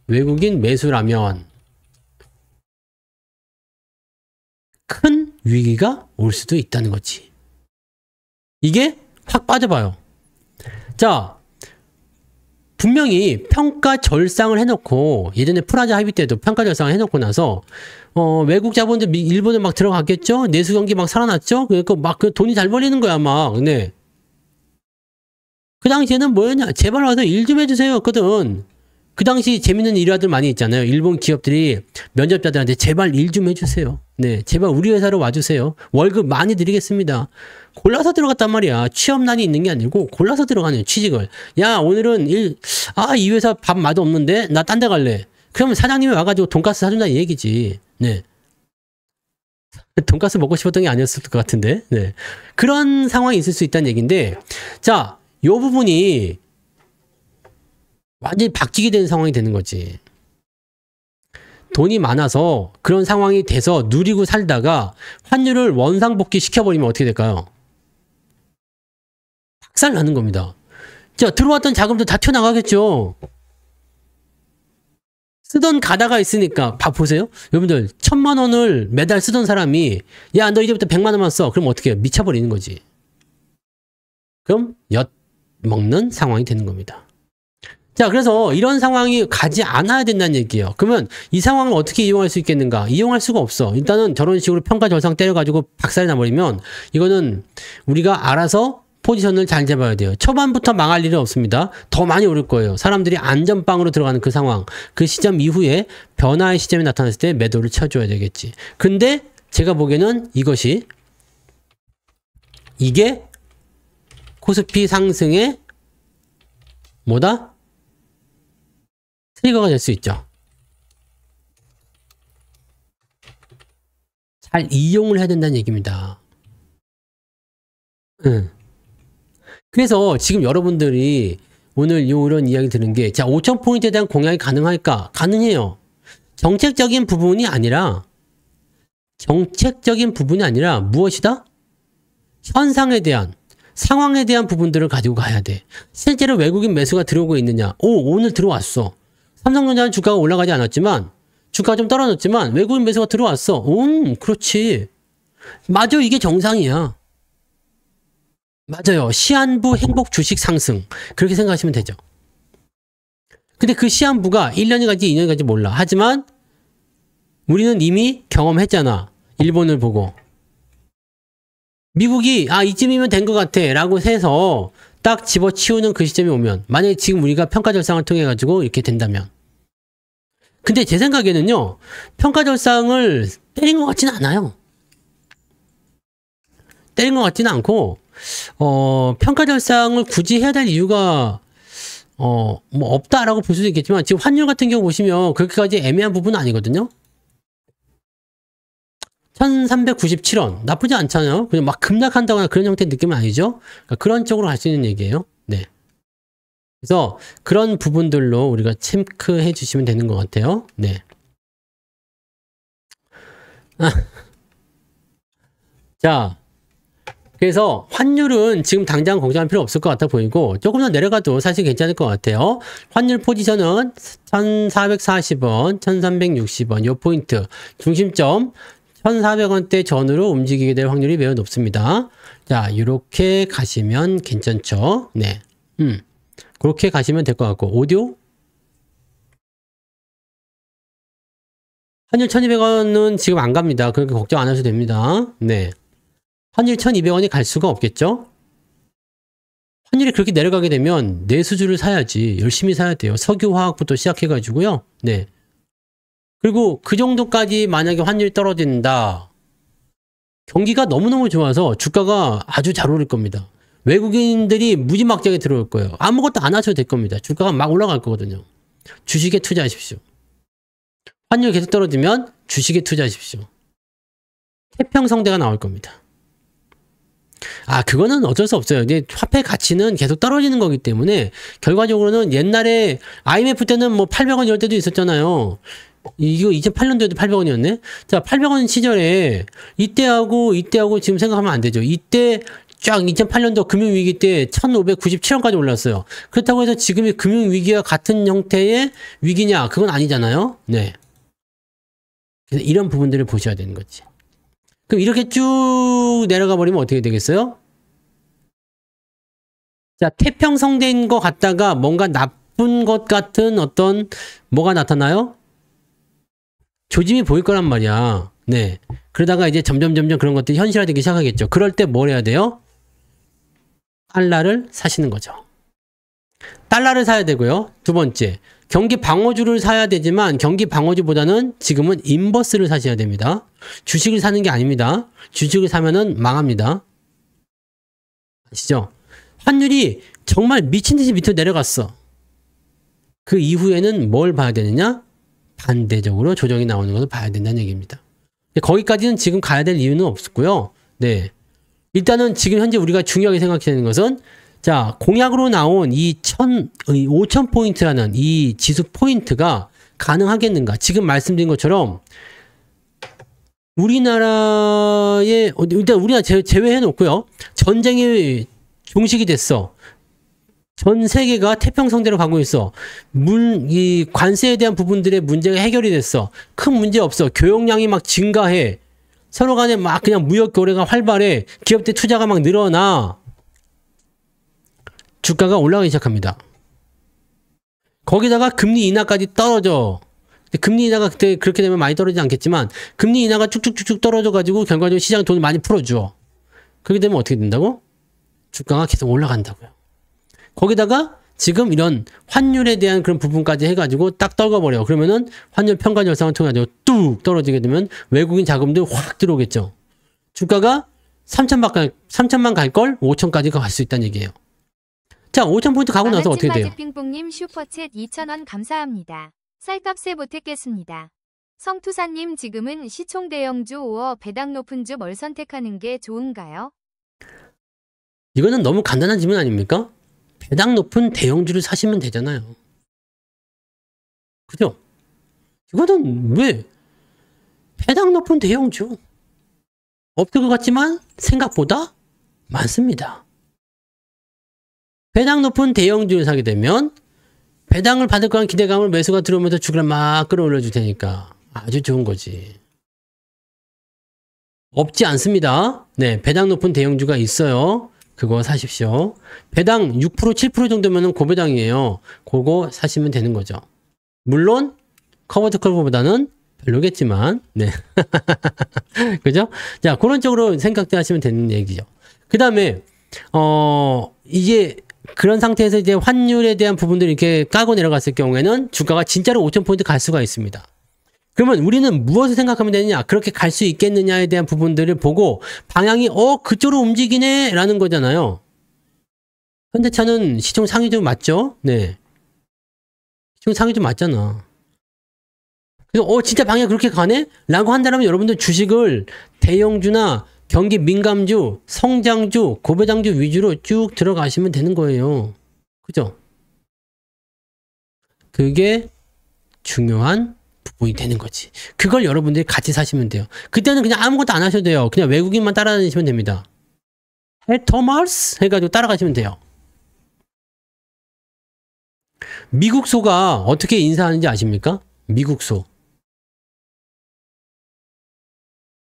외국인 매수라면 큰 위기가 올 수도 있다는 거지. 이게 확 빠져봐요. 자, 분명히 평가 절상을 해놓고 예전에 프라자 합의 때도 평가 절상을 해놓고 나서 외국 자본들 일본에 막 들어갔겠죠. 내수 경기 막 살아났죠. 그러니까 막 그 돈이 잘 벌리는 거야 막. 근데 그 당시에는 뭐였냐? 제발 와서 일 좀 해주세요 였거든. 그 당시 재밌는 일화들 많이 있잖아요. 일본 기업들이 면접자들한테 제발 일 좀 해주세요. 제발 우리 회사로 와주세요. 월급 많이 드리겠습니다. 골라서 들어갔단 말이야. 취업난이 있는 게 아니고 골라서 들어가는 취직을. 야, 오늘은 이 회사 밥 맛없는데 나 딴 데 갈래. 그러면 사장님이 와가지고 돈가스 사준다는 얘기지. 돈가스 먹고 싶었던 게 아니었을 것 같은데. 그런 상황이 있을 수 있다는 얘기인데, 자, 요 부분이 완전히 바뀌게 되는 상황이 되는 거지. 돈이 많아서 그런 상황이 돼서 누리고 살다가 환율을 원상복귀 시켜버리면 어떻게 될까요? 박살 나는 겁니다. 자, 들어왔던 자금도 다 튀어나가겠죠. 쓰던 가다가 있으니까 보세요. 여러분들 1,000만 원을 매달 쓰던 사람이 야 너 이제부터 100만 원만 써. 그럼 어떻게 해요? 미쳐버리는 거지. 그럼 엿먹는 상황이 되는 겁니다. 자, 그래서 이런 상황이 가지 않아야 된다는 얘기예요. 그러면 이 상황을 어떻게 이용할 수 있겠는가? 이용할 수가 없어. 일단은 저런 식으로 평가절상 때려가지고 박살이 나버리면 이거는 우리가 알아서 포지션을 잘 잡아야 돼요. 초반부터 망할 일은 없습니다. 더 많이 오를 거예요. 사람들이 안전빵으로 들어가는 그 상황, 그 시점 이후에 변화의 시점이 나타났을 때 매도를 쳐줘야 되겠지. 근데 제가 보기에는 이게 코스피 상승의 뭐다? 트리거가 될 수 있죠. 잘 이용을 해야 된다는 얘기입니다. 그래서 지금 여러분들이 오늘 이런 이야기 들은 게, 자, 5,000포인트에 대한 공략이 가능할까? 가능해요. 정책적인 부분이 아니라 무엇이다? 현상에 대한, 상황에 대한 부분들을 가지고 가야 돼. 실제로 외국인 매수가 들어오고 있느냐? 오늘 들어왔어. 삼성전자는 주가가 올라가지 않았지만, 주가가 좀 떨어졌지만, 외국인 매수가 들어왔어. 그렇지. 맞아, 이게 정상이야. 맞아요. 시한부 행복 주식 상승. 그렇게 생각하시면 되죠. 근데 그 시한부가 1년이 갈지 2년이 갈지 몰라. 하지만, 우리는 이미 경험했잖아. 일본을 보고. 미국이, 이쯤이면 된 것 같아. 라고 해서, 딱 집어치우는 그 시점이 오면, 만약에 지금 우리가 평가절상을 통해가지고 이렇게 된다면. 근데 제 생각에는요, 평가절상을 때린 것 같지는 않아요. 때린 것 같지는 않고, 평가절상을 굳이 해야 될 이유가, 뭐, 없다라고 볼 수도 있겠지만, 지금 환율 같은 경우 보시면, 그렇게까지 애매한 부분은 아니거든요? 1397원. 나쁘지 않잖아요? 그냥 막 급락한다거나 그런 형태의 느낌은 아니죠? 그러니까 그런 쪽으로 갈 수 있는 얘기예요. 네. 그래서 그런 부분들로 우리가 체크해 주시면 되는 것 같아요. 네. 자. 그래서 환율은 지금 당장 걱정할 필요 없을 것 같아 보이고 조금 더 내려가도 사실 괜찮을 것 같아요. 환율 포지션은 1440원, 1360원 요 포인트 중심점 1400원대 전후로 움직이게 될 확률이 매우 높습니다. 자, 이렇게 가시면 괜찮죠. 네. 그렇게 가시면 될 것 같고 오디오 환율 1200원은 지금 안 갑니다. 그러니까 걱정 안 하셔도 됩니다. 네. 환율 1200원이 갈 수가 없겠죠? 환율이 그렇게 내려가게 되면 내수주를 사야지. 열심히 사야 돼요. 석유화학부터 시작해가지고요. 네. 그리고 그 정도까지 만약에 환율이 떨어진다. 경기가 너무너무 좋아서 주가가 아주 잘 오를 겁니다. 외국인들이 무지막지하게 들어올 거예요. 아무것도 안 하셔도 될 겁니다. 주가가 막 올라갈 거거든요. 주식에 투자하십시오. 환율 계속 떨어지면 주식에 투자하십시오. 태평성대가 나올 겁니다. 그거는 어쩔 수 없어요. 이제 화폐 가치는 계속 떨어지는 거기 때문에 결과적으로는 옛날에 IMF 때는 뭐 800원 이럴 때도 있었잖아요. 이거 2008년도에도 800원이었네. 자, 800원 시절에 이때하고 지금 생각하면 안 되죠. 이때 쫙 2008년도 금융위기 때 1597원까지 올랐어요. 그렇다고 해서 지금이 금융위기와 같은 형태의 위기냐? 그건 아니잖아요. 네. 그래서 이런 부분들을 보셔야 되는 거지. 그럼 이렇게 쭉 내려가 버리면 어떻게 되겠어요? 자, 태평성대인 것 같다가 뭔가 나쁜 것 같은 어떤 뭐가 나타나요? 조짐이 보일 거란 말이야. 네. 그러다가 이제 점점 그런 것들이 현실화되기 시작하겠죠. 그럴 때 뭘 해야 돼요? 달러를 사시는 거죠. 달러를 사야 되고요. 두 번째, 경기 방어주를 사야 되지만 경기 방어주보다는 지금은 인버스를 사셔야 됩니다. 주식을 사는 게 아닙니다. 주식을 사면은 망합니다. 아시죠? 환율이 정말 미친 듯이 밑으로 내려갔어. 그 이후에는 뭘 봐야 되느냐? 반대적으로 조정이 나오는 것을 봐야 된다는 얘기입니다. 거기까지는 지금 가야 될 이유는 없고요. 네. 일단은 지금 현재 우리가 중요하게 생각해야 되는 것은 자, 공약으로 나온 이 5,000포인트라는 이 지수 포인트가 가능하겠는가? 지금 말씀드린 것처럼 우리나라에 일단 우리나라 제외해 놓고요. 전쟁이 종식이 됐어. 전 세계가 태평성대로 가고 있어. 이 관세에 대한 부분들의 문제가 해결이 됐어. 큰 문제 없어. 교역량이 막 증가해. 서로 간에 막 그냥 무역 거래가 활발해. 기업들 투자가 막 늘어나. 주가가 올라가기 시작합니다. 거기다가 금리 인하까지 떨어져. 금리 인하가 그때 그렇게 되면 많이 떨어지지 않겠지만 금리 인하가 쭉쭉쭉쭉 떨어져가지고 결과적으로 시장 돈을 많이 풀어줘. 그렇게 되면 어떻게 된다고? 주가가 계속 올라간다고요. 거기다가 지금 이런 환율에 대한 그런 부분까지 해가지고 딱 떨궈버려. 그러면은 환율 평가 절상을 통해가지고 뚝 떨어지게 되면 외국인 자금들 확 들어오겠죠. 주가가 3천만 갈 걸 5천까지 갈 수 있다는 얘기예요. 자, 5,000포인트 가고 나서 어떻게 돼요? 핑퐁님 슈퍼챗 2,000원 감사합니다. 쌀값에 보탰겠습니다. 성투사님 지금은 시총 대형주 5어 배당 높은 주 뭘 선택하는 게 좋은가요? 이거는 너무 간단한 질문 아닙니까? 배당 높은 대형주를 사시면 되잖아요. 그죠? 이거는 왜? 배당 높은 대형주. 없을 것 같지만 생각보다 많습니다. 배당 높은 대형주를 사게 되면 배당을 받을 거란 기대감을 매수가 들어오면서 주가를 막 끌어올려 줄 테니까 아주 좋은 거지. 없지 않습니다. 네, 배당 높은 대형주가 있어요. 그거 사십시오. 배당 6%, 7% 정도면은 고배당이에요. 그거 사시면 되는 거죠. 물론 커버드 컬보다는 별로겠지만, 네. 그죠? 자, 그런 쪽으로 생각들 하시면 되는 얘기죠. 그 다음에, 이제 그런 상태에서 이제 환율에 대한 부분들이 이렇게 까고 내려갔을 경우에는 주가가 진짜로 5,000포인트 갈 수가 있습니다. 그러면 우리는 무엇을 생각하면 되느냐? 그렇게 갈 수 있겠느냐에 대한 부분들을 보고 방향이 그쪽으로 움직이네 라는 거잖아요. 현대차는 시총 상위주 맞죠? 네. 시총 상위주 맞잖아. 그래서 진짜 방향이 그렇게 가네? 라고 한다면 여러분들 주식을 대형주나 경기 민감주, 성장주, 고배당주 위주로 쭉 들어가시면 되는 거예요. 그죠? 그게 중요한 부분이 되는 거지. 그걸 여러분들이 같이 사시면 돼요. 그때는 그냥 아무것도 안 하셔도 돼요. 그냥 외국인만 따라다니시면 됩니다. 토마스 해가지고 따라가시면 돼요. 미국소가 어떻게 인사하는지 아십니까? 미국소.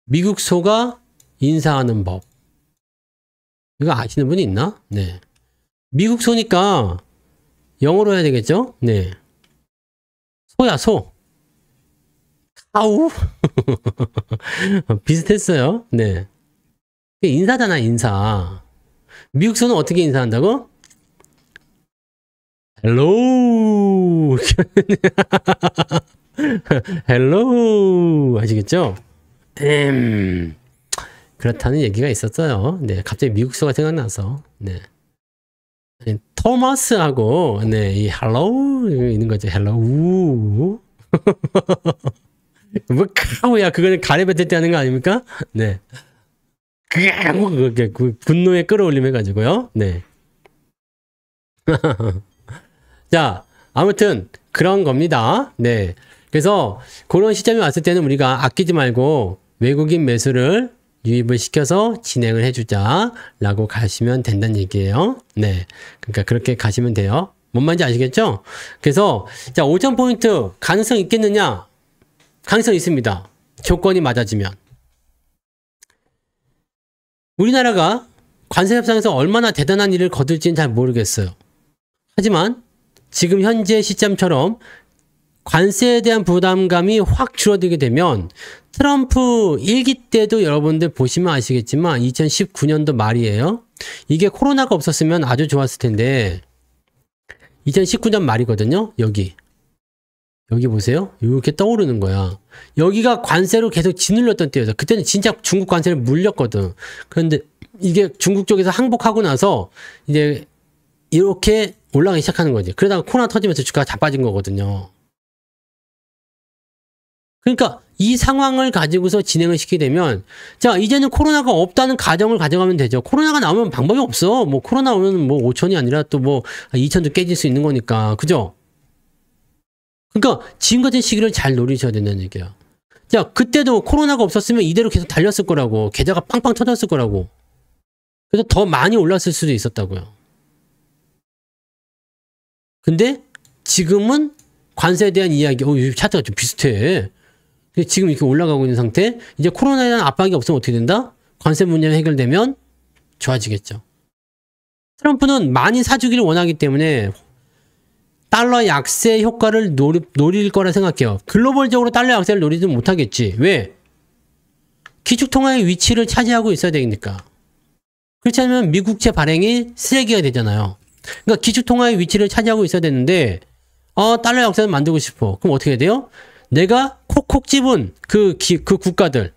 미국소가 인사하는 법. 이거 아시는 분이 있나? 네. 미국소니까 영어로 해야 되겠죠? 네. 소야, 소. 아우. 비슷했어요. 네. 인사잖아, 인사. 미국소는 어떻게 인사한다고? 헬로우. 헬로우. 아시겠죠? 그렇다는 얘기가 있었어요. 네. 갑자기 미국소가 생각나서. 네. 토마스하고, 네. 이 헬로우. 있는 거죠. 헬로우. 뭐, 카우야. 그거는 가래뱉을 때 하는 거 아닙니까? 네. 그 분노에 끌어올림 해가지고요. 네. 자, 아무튼, 그런 겁니다. 네. 그래서, 그런 시점이 왔을 때는 우리가 아끼지 말고, 외국인 매수를 유입을 시켜서 진행을 해주자. 라고 가시면 된다는 얘기예요. 네. 그러니까 그렇게 가시면 돼요. 뭔 말인지 아시겠죠? 그래서, 자, 5,000포인트 가능성 있겠느냐? 가능성 있습니다. 조건이 맞아지면. 우리나라가 관세 협상에서 얼마나 대단한 일을 거둘지는 잘 모르겠어요. 하지만 지금 현재 시점처럼 관세에 대한 부담감이 확 줄어들게 되면 트럼프 1기 때도 여러분들 보시면 아시겠지만 2019년도 말이에요. 이게 코로나가 없었으면 아주 좋았을 텐데 2019년 말이거든요. 여기 보세요. 이렇게 떠오르는 거야. 여기가 관세로 계속 짓눌렸던 때여서 그때는 진짜 중국 관세를 물렸거든. 그런데 이게 중국 쪽에서 항복하고 나서 이제 이렇게 올라가기 시작하는 거지. 그러다가 코로나 터지면서 주가가 자빠진 거거든요. 그러니까 이 상황을 가지고서 진행을 시키게 되면 자 이제는 코로나가 없다는 가정을 가져가면 되죠. 코로나가 나오면 방법이 없어. 뭐 코로나 오면 뭐 5천이 아니라 또 뭐 2천도 깨질 수 있는 거니까. 그죠? 그러니까 지금 같은 시기를 잘 노리셔야 된다는 얘기야. 자, 그때도 코로나가 없었으면 이대로 계속 달렸을 거라고. 계좌가 빵빵 터졌을 거라고. 그래서 더 많이 올랐을 수도 있었다고요. 근데 지금은 관세에 대한 이야기, 이 차트가 좀 비슷해. 근데 지금 이렇게 올라가고 있는 상태. 이제 코로나에 대한 압박이 없으면 어떻게 된다? 관세 문제가 해결되면 좋아지겠죠. 트럼프는 많이 사주기를 원하기 때문에 달러 약세 효과를 노릴 거라 생각해요. 글로벌적으로 달러 약세를 노리지 못하겠지. 왜? 기축통화의 위치를 차지하고 있어야 되니까. 그렇지 않으면 미국채 발행이 쓰레기가 되잖아요. 그러니까 기축통화의 위치를 차지하고 있어야 되는데 달러 약세를 만들고 싶어. 그럼 어떻게 해야 돼요? 내가 콕콕 집은 그 국가들,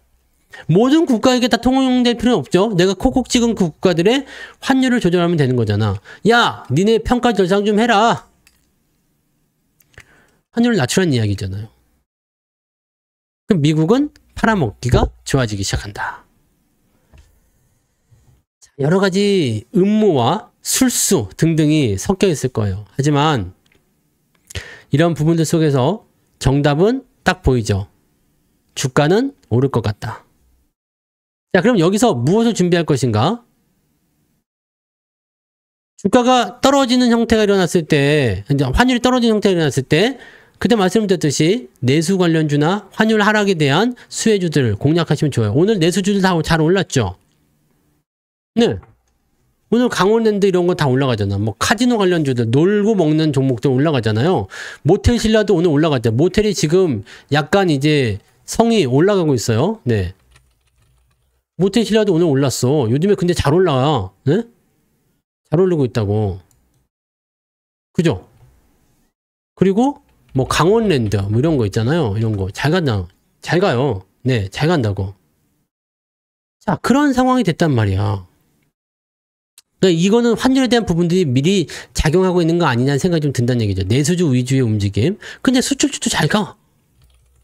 모든 국가에게 다 통용될 필요는 없죠. 내가 콕콕 찍은 그 국가들의 환율을 조절하면 되는 거잖아. 야, 니네 평가 절상 좀 해라. 환율을 낮추라는 이야기잖아요. 그럼 미국은 팔아먹기가 좋아지기 시작한다. 여러 가지 음모와 술수 등등이 섞여 있을 거예요. 하지만 이런 부분들 속에서 정답은 딱 보이죠. 주가는 오를 것 같다. 자, 그럼 여기서 무엇을 준비할 것인가? 주가가 떨어지는 형태가 일어났을 때, 환율이 떨어지는 형태가 일어났을 때, 그때 말씀드렸듯이 내수 관련주나 환율 하락에 대한 수혜주들을 공략하시면 좋아요. 오늘 내수주들 다 잘 올랐죠? 네. 오늘 강원랜드 이런 거 다 올라가잖아. 뭐 카지노 관련주들, 놀고 먹는 종목들 올라가잖아요. 모텔 신라도 오늘 올라갔죠. 모텔이 지금 약간 이제 성이 올라가고 있어요. 네. 모텔 신라도 오늘 올랐어. 요즘에 근데 잘 올라가. 네? 잘 오르고 있다고. 그죠? 그리고 뭐 강원랜드 뭐 이런 거 있잖아요. 이런 거 잘 간다. 잘 가요. 네, 잘 간다고. 자, 그런 상황이 됐단 말이야. 그러니까 이거는 환율에 대한 부분들이 미리 작용하고 있는 거 아니냐는 생각이 좀 든다는 얘기죠. 내수주 위주의 움직임. 근데 수출주도 잘 가.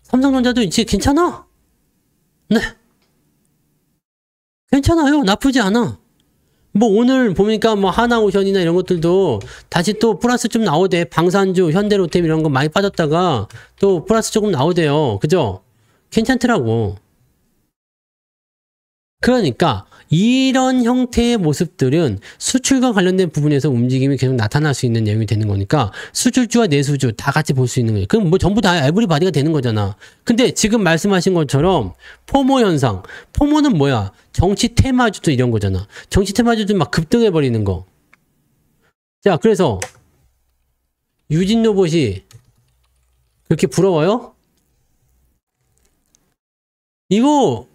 삼성전자도 이제 괜찮아. 네. 괜찮아요. 나쁘지 않아. 뭐 오늘 보니까 뭐 하나오션이나 이런 것들도 다시 또 플러스 좀 나오대. 방산주, 현대로템 이런 거 많이 빠졌다가 또 플러스 조금 나오대요. 그죠? 괜찮더라고. 그러니까 이런 형태의 모습들은 수출과 관련된 부분에서 움직임이 계속 나타날 수 있는 내용이 되는 거니까 수출주와 내수주 다 같이 볼 수 있는 거예요. 그럼 뭐 전부 다 에브리바디가 되는 거잖아. 근데 지금 말씀하신 것처럼 포모 현상. 포모는 뭐야? 정치 테마주도 이런 거잖아. 정치 테마주도 막 급등해버리는 거. 자, 그래서 유진 로봇이 그렇게 부러워요? 이거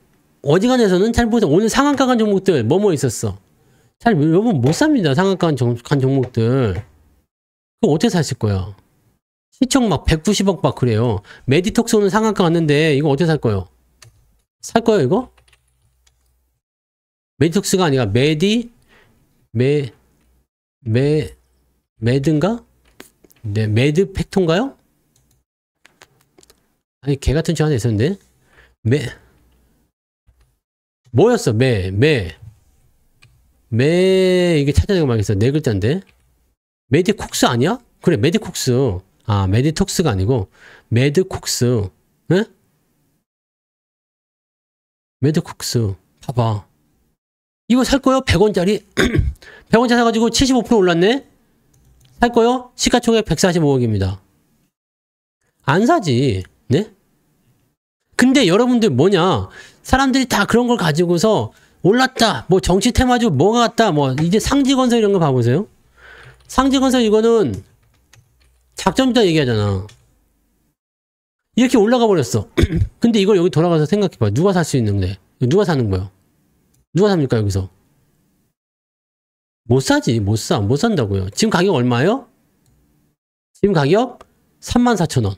어지간해서는 잘 보세요. 오늘 상한가 간 종목들 뭐뭐 있었어. 잘 여러분 못 삽니다. 상한가 간 종목들. 그거 어떻게 사실 거야? 시총 막 190억 막 그래요. 메디톡스 오늘 상한가 갔는데 이거 어떻게 살 거예요? 살 거예요 이거? 메디톡스가 아니라 매드인가? 네, 매드 팩토인가요? 아니 개 같은 줄 하나 있었는데 뭐였어? 이게 찾아내고 말겠어. 네 글자인데. 메디콕스 아니야? 그래, 메디콕스. 아, 메디톡스가 아니고, 메드콕스. 에? 메드콕스. 봐봐. 이거 살 거요? 100원짜리? 100원짜리 사가지고 75% 올랐네? 살 거요? 시가총액 145억입니다. 안 사지. 네? 근데 여러분들 뭐냐? 사람들이 다 그런 걸 가지고서 올랐다. 뭐 정치 테마주 뭐가 같다. 뭐 이제 상지건설 이런 거 봐보세요. 상지건설 이거는 작전부터 얘기하잖아. 이렇게 올라가 버렸어. 근데 이걸 여기 돌아가서 생각해봐. 누가 살 수 있는데? 누가 사는 거야? 누가 삽니까 여기서? 못 사지. 못 사. 못 산다고요. 지금 가격 얼마예요? 지금 가격 34,000원.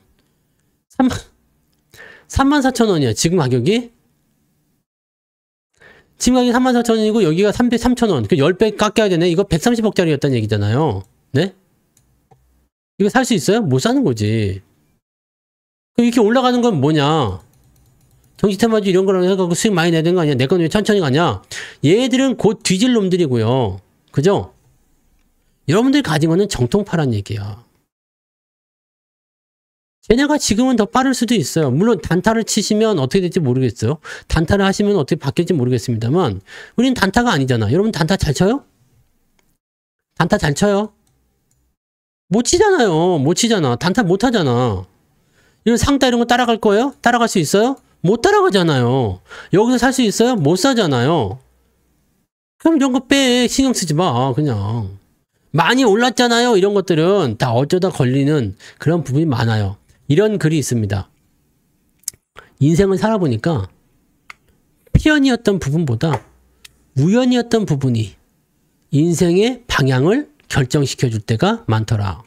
34,000원이야. 지금 가격이? 지금 가격이 34,000원이고 여기가 303,000원. 그 10배 깎여야 되네. 이거 130억짜리였다는 얘기잖아요. 네? 이거 살 수 있어요? 못 사는 거지. 이렇게 올라가는 건 뭐냐? 정치 테마주 이런 거랑 해가지고 수익 많이 내야 되는 거 아니야? 내 건 왜 천천히 가냐? 얘들은 곧 뒤질 놈들이고요. 그죠? 여러분들이 가진 거는 정통파란 얘기야. 쟤네가 지금은 더 빠를 수도 있어요. 물론 단타를 치시면 어떻게 될지 모르겠어요. 단타를 하시면 어떻게 바뀔지 모르겠습니다만 우리는 단타가 아니잖아. 여러분 단타 잘 쳐요? 단타 잘 쳐요? 못 치잖아요. 못 치잖아. 단타 못 하잖아. 이런 상따 이런 거 따라갈 거예요? 따라갈 수 있어요? 못 따라가잖아요. 여기서 살 수 있어요? 못 사잖아요. 그럼 이런 거 빼. 신경 쓰지 마. 그냥. 많이 올랐잖아요. 이런 것들은 다 어쩌다 걸리는 그런 부분이 많아요. 이런 글이 있습니다. 인생을 살아보니까 필연이었던 부분보다 우연이었던 부분이 인생의 방향을 결정시켜 줄 때가 많더라.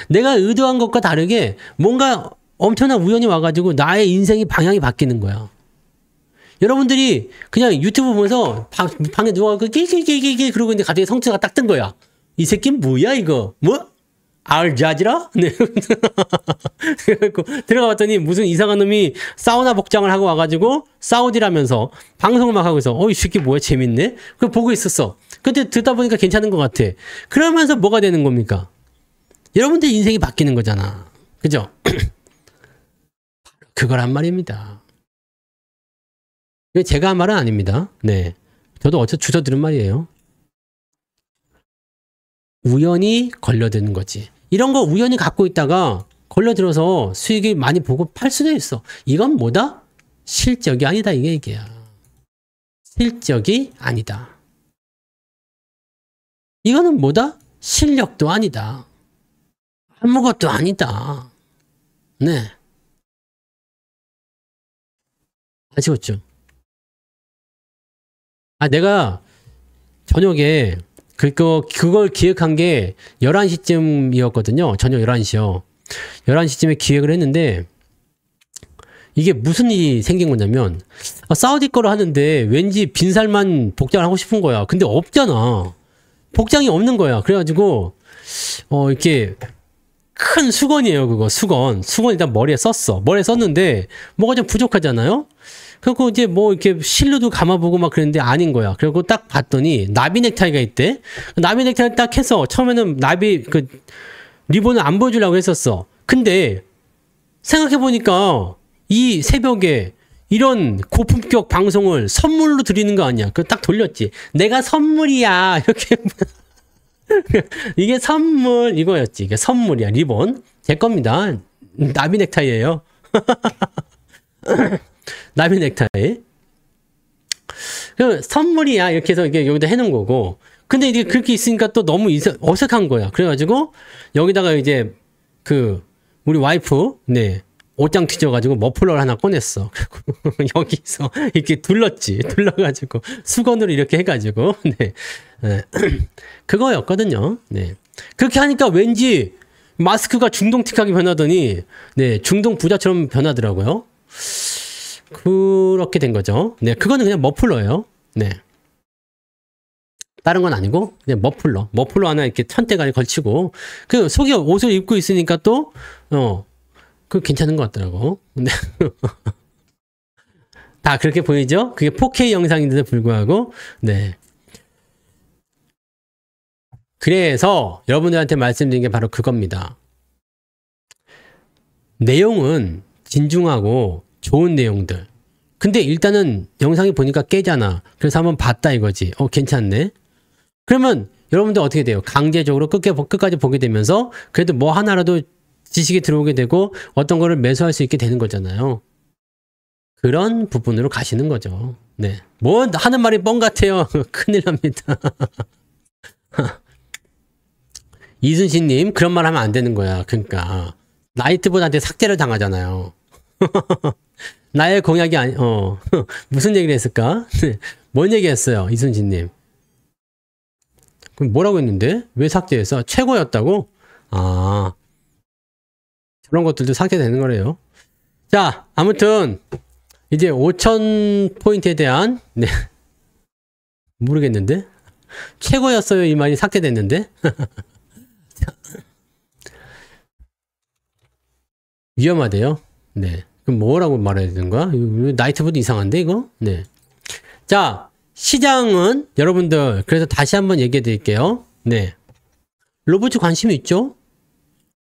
내가 의도한 것과 다르게 뭔가 엄청난 우연이 와가지고 나의 인생의 방향이 바뀌는 거야. 여러분들이 그냥 유튜브 보면서 방에 누워가지고 끼끼끼끼 그러고 있는데 갑자기 성취가 딱 뜬 거야. 이 새끼 뭐야 이거? 뭐? 알자지라? 네. 그래갖고 들어가 봤더니 무슨 이상한 놈이 사우나 복장을 하고 와가지고 사우디라면서 방송을 막 하고 있어. 이 새끼 뭐야 재밌네? 그거 보고 있었어. 근데 듣다 보니까 괜찮은 것 같아. 그러면서 뭐가 되는 겁니까? 여러분들 인생이 바뀌는 거잖아. 그죠? 그거란 말입니다. 제가 한 말은 아닙니다. 네. 저도 어째 주워 들은 말이에요. 우연히 걸려드는 거지. 이런 거 우연히 갖고 있다가 걸려들어서 수익이 많이 보고 팔 수도 있어. 이건 뭐다? 실적이 아니다. 이게 얘기야. 실적이 아니다. 이거는 뭐다? 실력도 아니다. 아무것도 아니다. 네. 아시겠죠? 내가 저녁에 그걸 기획한 게 11시쯤이었거든요. 저녁 11시요. 11시쯤에 기획을 했는데 이게 무슨 일이 생긴 거냐면 사우디 거를 하는데 왠지 빈살만 복장을 하고 싶은 거야. 근데 없잖아. 복장이 없는 거야. 그래가지고 이렇게 큰 수건이에요. 그거 수건 일단 머리에 썼어. 머리에 썼는데 뭐가 좀 부족하잖아요. 그리고 이제 뭐 이렇게 실루도 감아보고 막 그랬는데 아닌 거야. 그리고 딱 봤더니 나비 넥타이가 있대. 나비 넥타이를 딱 해서 처음에는 나비 리본을 안 보여주려고 했었어. 근데 생각해보니까 이 새벽에 이런 고품격 방송을 선물로 드리는 거 아니야. 딱 돌렸지. 내가 선물이야. 이렇게. 이게 선물 이거였지. 이게 선물이야. 리본. 제 겁니다. 나비 넥타이예요. 나비 넥타이. 선물이야. 이렇게 해서 이게 여기다 해놓은 거고. 근데 이게 그렇게 있으니까 또 너무 어색한 거야. 그래가지고 여기다가 이제 우리 와이프 네 옷장 뒤져가지고 머플러를 하나 꺼냈어. 그리고 여기서 이렇게 둘러가지고 수건으로 이렇게 해가지고 네. 그거였거든요. 네. 그렇게 하니까 왠지 마스크가 중동틱하게 변하더니 네 중동 부자처럼 변하더라고요. 그렇게 된 거죠. 네, 그거는 그냥 머플러예요. 네. 다른 건 아니고 그냥 머플러 하나 이렇게 천대가리 걸치고 그 속에 옷을 입고 있으니까 또 괜찮은 것 같더라고. 네. 다 그렇게 보이죠? 그게 4K 영상인데도 불구하고 네. 그래서 여러분들한테 말씀드린 게 바로 그겁니다. 내용은 진중하고 좋은 내용들. 근데 일단은 영상이 보니까 깨잖아. 그래서 한번 봤다 이거지. 괜찮네. 그러면 여러분들 어떻게 돼요? 강제적으로 끝까지 보게 되면서 그래도 뭐 하나라도 지식이 들어오게 되고 어떤 거를 매수할 수 있게 되는 거잖아요. 그런 부분으로 가시는 거죠. 네. 뭐 하는 말이 뻥 같아요. 큰일 납니다. 이순신님 그런 말 하면 안 되는 거야. 그러니까 나이트보다한테 삭제를 당하잖아요. 나의 공약이 무슨 얘기를 했을까? 뭔 얘기했어요, 이순신님? 그럼 뭐라고 했는데? 왜 삭제했어? 최고였다고? 저런 것들도 삭제되는 거래요. 자, 아무튼 이제 5,000포인트에 대한 네. 모르겠는데? 최고였어요 이 말이 삭제됐는데? 위험하대요. 네. 그럼 뭐라고 말해야 되는 거야? 나이트보드 이상한데 이거? 네. 자, 시장은 여러분들 그래서 다시 한번 얘기해 드릴게요. 네. 로봇 관심이 있죠?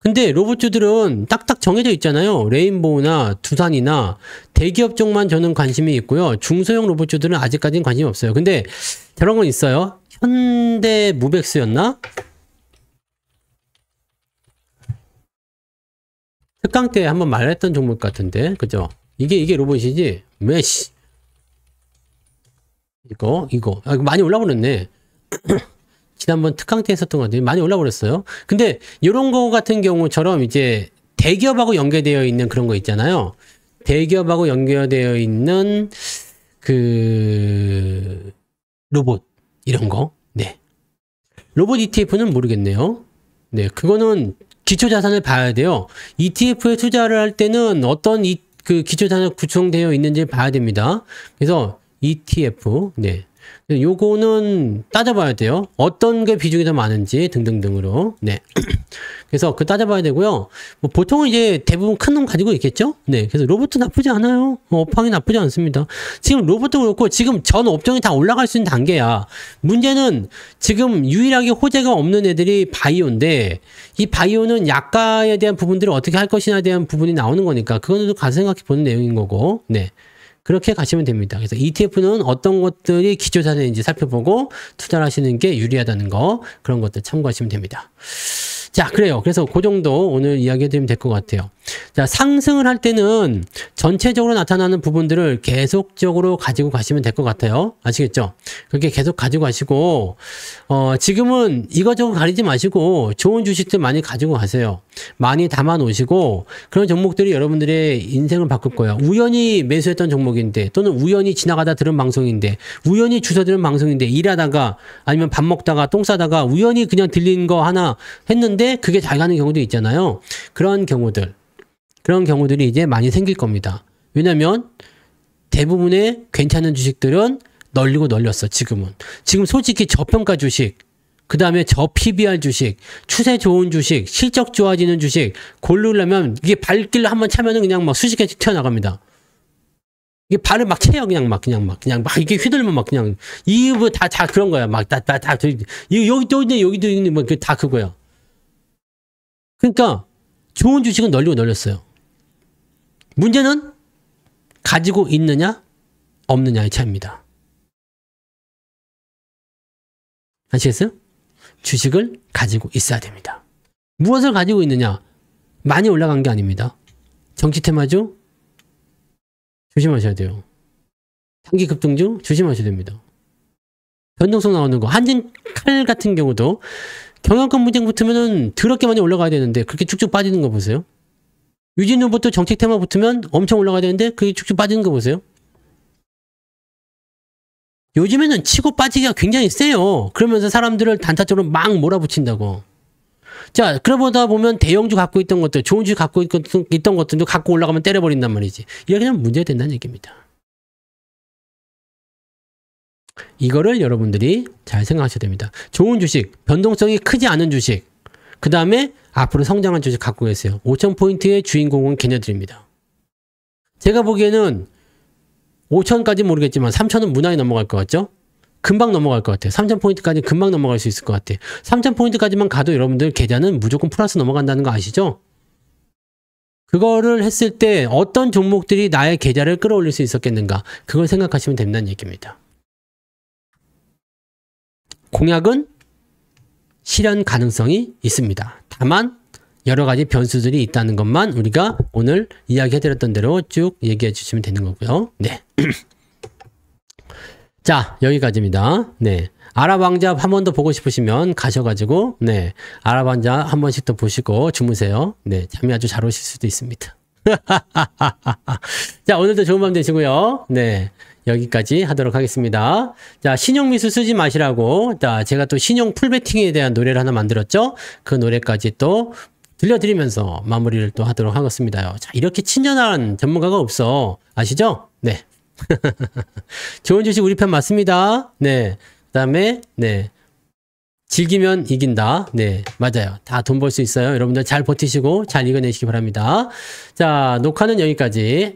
근데 로봇주들은 딱딱 정해져 있잖아요. 레인보우나 두산이나 대기업 쪽만 저는 관심이 있고요. 중소형 로봇주들은 아직까지는 관심이 없어요. 근데 저런 건 있어요. 현대 무벡스였나? 특강 때 한번 말했던 종목 같은데, 그죠? 이게 로봇이지? 메시. 이거. 아, 이거 많이 올라버렸네. 지난번 특강 때 했었던 것 같은데 많이 올라버렸어요. 근데 이런 거 같은 경우처럼 이제 대기업하고 연계되어 있는 그런 거 있잖아요. 대기업하고 연결되어 있는 그 로봇 이런 거. 네. 로봇 ETF는 모르겠네요. 네, 그거는 기초 자산을 봐야 돼요. ETF에 투자를 할 때는 어떤 그 기초 자산이 구성되어 있는지 봐야 됩니다. 그래서 ETF, 네. 요거는 따져봐야 돼요. 어떤 게 비중이 더 많은지 등등등으로. 네. 그래서 그 따져봐야 되고요. 뭐 보통은 이제 대부분 큰 놈 가지고 있겠죠? 네. 그래서 로봇도 나쁘지 않아요. 업황이 나쁘지 않습니다. 지금 로봇도 그렇고 지금 전 업종이 다 올라갈 수 있는 단계야. 문제는 지금 유일하게 호재가 없는 애들이 바이오인데 이 바이오는 약가에 대한 부분들을 어떻게 할 것이냐에 대한 부분이 나오는 거니까 그거는 또 가서 생각해 보는 내용인 거고. 네. 그렇게 가시면 됩니다. 그래서 ETF는 어떤 것들이 기초자산인지 살펴보고 투자를 하시는 게 유리하다는 거, 그런 것들 참고하시면 됩니다. 자, 그래요. 그래서 그 정도 오늘 이야기해드리면 될 것 같아요. 자, 상승을 할 때는 전체적으로 나타나는 부분들을 계속적으로 가지고 가시면 될 것 같아요. 아시겠죠? 그렇게 계속 가지고 가시고, 지금은 이것저것 가리지 마시고 좋은 주식들 많이 가지고 가세요. 많이 담아 놓으시고, 그런 종목들이 여러분들의 인생을 바꿀 거예요. 우연히 매수했던 종목인데, 또는 우연히 지나가다 들은 방송인데, 우연히 주워 들은 방송인데, 일하다가, 아니면 밥 먹다가, 똥 싸다가, 우연히 그냥 들린 거 하나 했는데, 그게 잘 가는 경우도 있잖아요. 그런 경우들이 이제 많이 생길 겁니다. 왜냐면 대부분의 괜찮은 주식들은 널리고 널렸어, 지금은. 지금 솔직히 저평가 주식, 그 다음에 저PBR 주식, 추세 좋은 주식, 실적 좋아지는 주식, 고르려면 이게 발길 한번 차면은 그냥 막 수십 개씩 튀어나갑니다. 이게 발을 막 채요, 그냥 막 이게 휘둘면 막 그냥, 이거 다 그런 거야. 막 여기도 있네, 여기도 있네, 뭐 다 그거야. 그러니까 좋은 주식은 널리고 널렸어요. 문제는 가지고 있느냐 없느냐의 차이입니다. 아시겠어요? 주식을 가지고 있어야 됩니다. 무엇을 가지고 있느냐? 많이 올라간 게 아닙니다. 정치 테마주 조심하셔야 돼요. 단기 급등주 조심하셔야 됩니다. 변동성 나오는 거, 한진칼 같은 경우도 경영권 문제 붙으면은 더럽게 많이 올라가야 되는데 그렇게 쭉쭉 빠지는 거 보세요. 유진 후보도 정책 테마 붙으면 엄청 올라가야 되는데 그게 쭉쭉 빠지는 거 보세요. 요즘에는 치고 빠지기가 굉장히 세요. 그러면서 사람들을 단타적으로 막 몰아붙인다고. 자, 그러다 보면 대형주 갖고 있던 것들, 좋은 주식 갖고 있던 것들도 갖고 올라가면 때려버린단 말이지. 이렇게 하면 문제가 된다는 얘기입니다. 이거를 여러분들이 잘 생각하셔야 됩니다. 좋은 주식, 변동성이 크지 않은 주식, 그 다음에 앞으로 성장한 주식 갖고 계세요. 5,000포인트의 주인공은 걔네들입니다. 제가 보기에는 5,000까지 모르겠지만 3,000은 무난히 넘어갈 것 같죠? 금방 넘어갈 것 같아요. 3,000포인트까지 금방 넘어갈 수 있을 것 같아요. 3,000포인트까지만 가도 여러분들 계좌는 무조건 플러스 넘어간다는 거 아시죠? 그거를 했을 때 어떤 종목들이 나의 계좌를 끌어올릴 수 있었겠는가? 그걸 생각하시면 된다는 얘기입니다. 공약은 실현 가능성이 있습니다. 다만 여러 가지 변수들이 있다는 것만 우리가 오늘 이야기해드렸던 대로 쭉 얘기해 주시면 되는 거고요. 네. 자, 여기까지입니다. 네. 아랍왕자 한 번 더 보고 싶으시면 가셔가지고, 네. 아랍왕자 한 번씩 더 보시고 주무세요. 네. 잠이 아주 잘 오실 수도 있습니다. 자, 오늘도 좋은 밤 되시고요. 네. 여기까지 하도록 하겠습니다. 자, 신용미수 쓰지 마시라고, 자, 제가 또 신용 풀베팅에 대한 노래를 하나 만들었죠? 그 노래까지 또 들려드리면서 마무리를 또 하도록 하겠습니다. 자, 이렇게 친절한 전문가가 없어. 아시죠? 네. 좋은 주식 우리 편 맞습니다. 네. 그 다음에, 네. 즐기면 이긴다. 네. 맞아요. 다 돈 벌 수 있어요. 여러분들 잘 버티시고 잘 이겨내시기 바랍니다. 자, 녹화는 여기까지.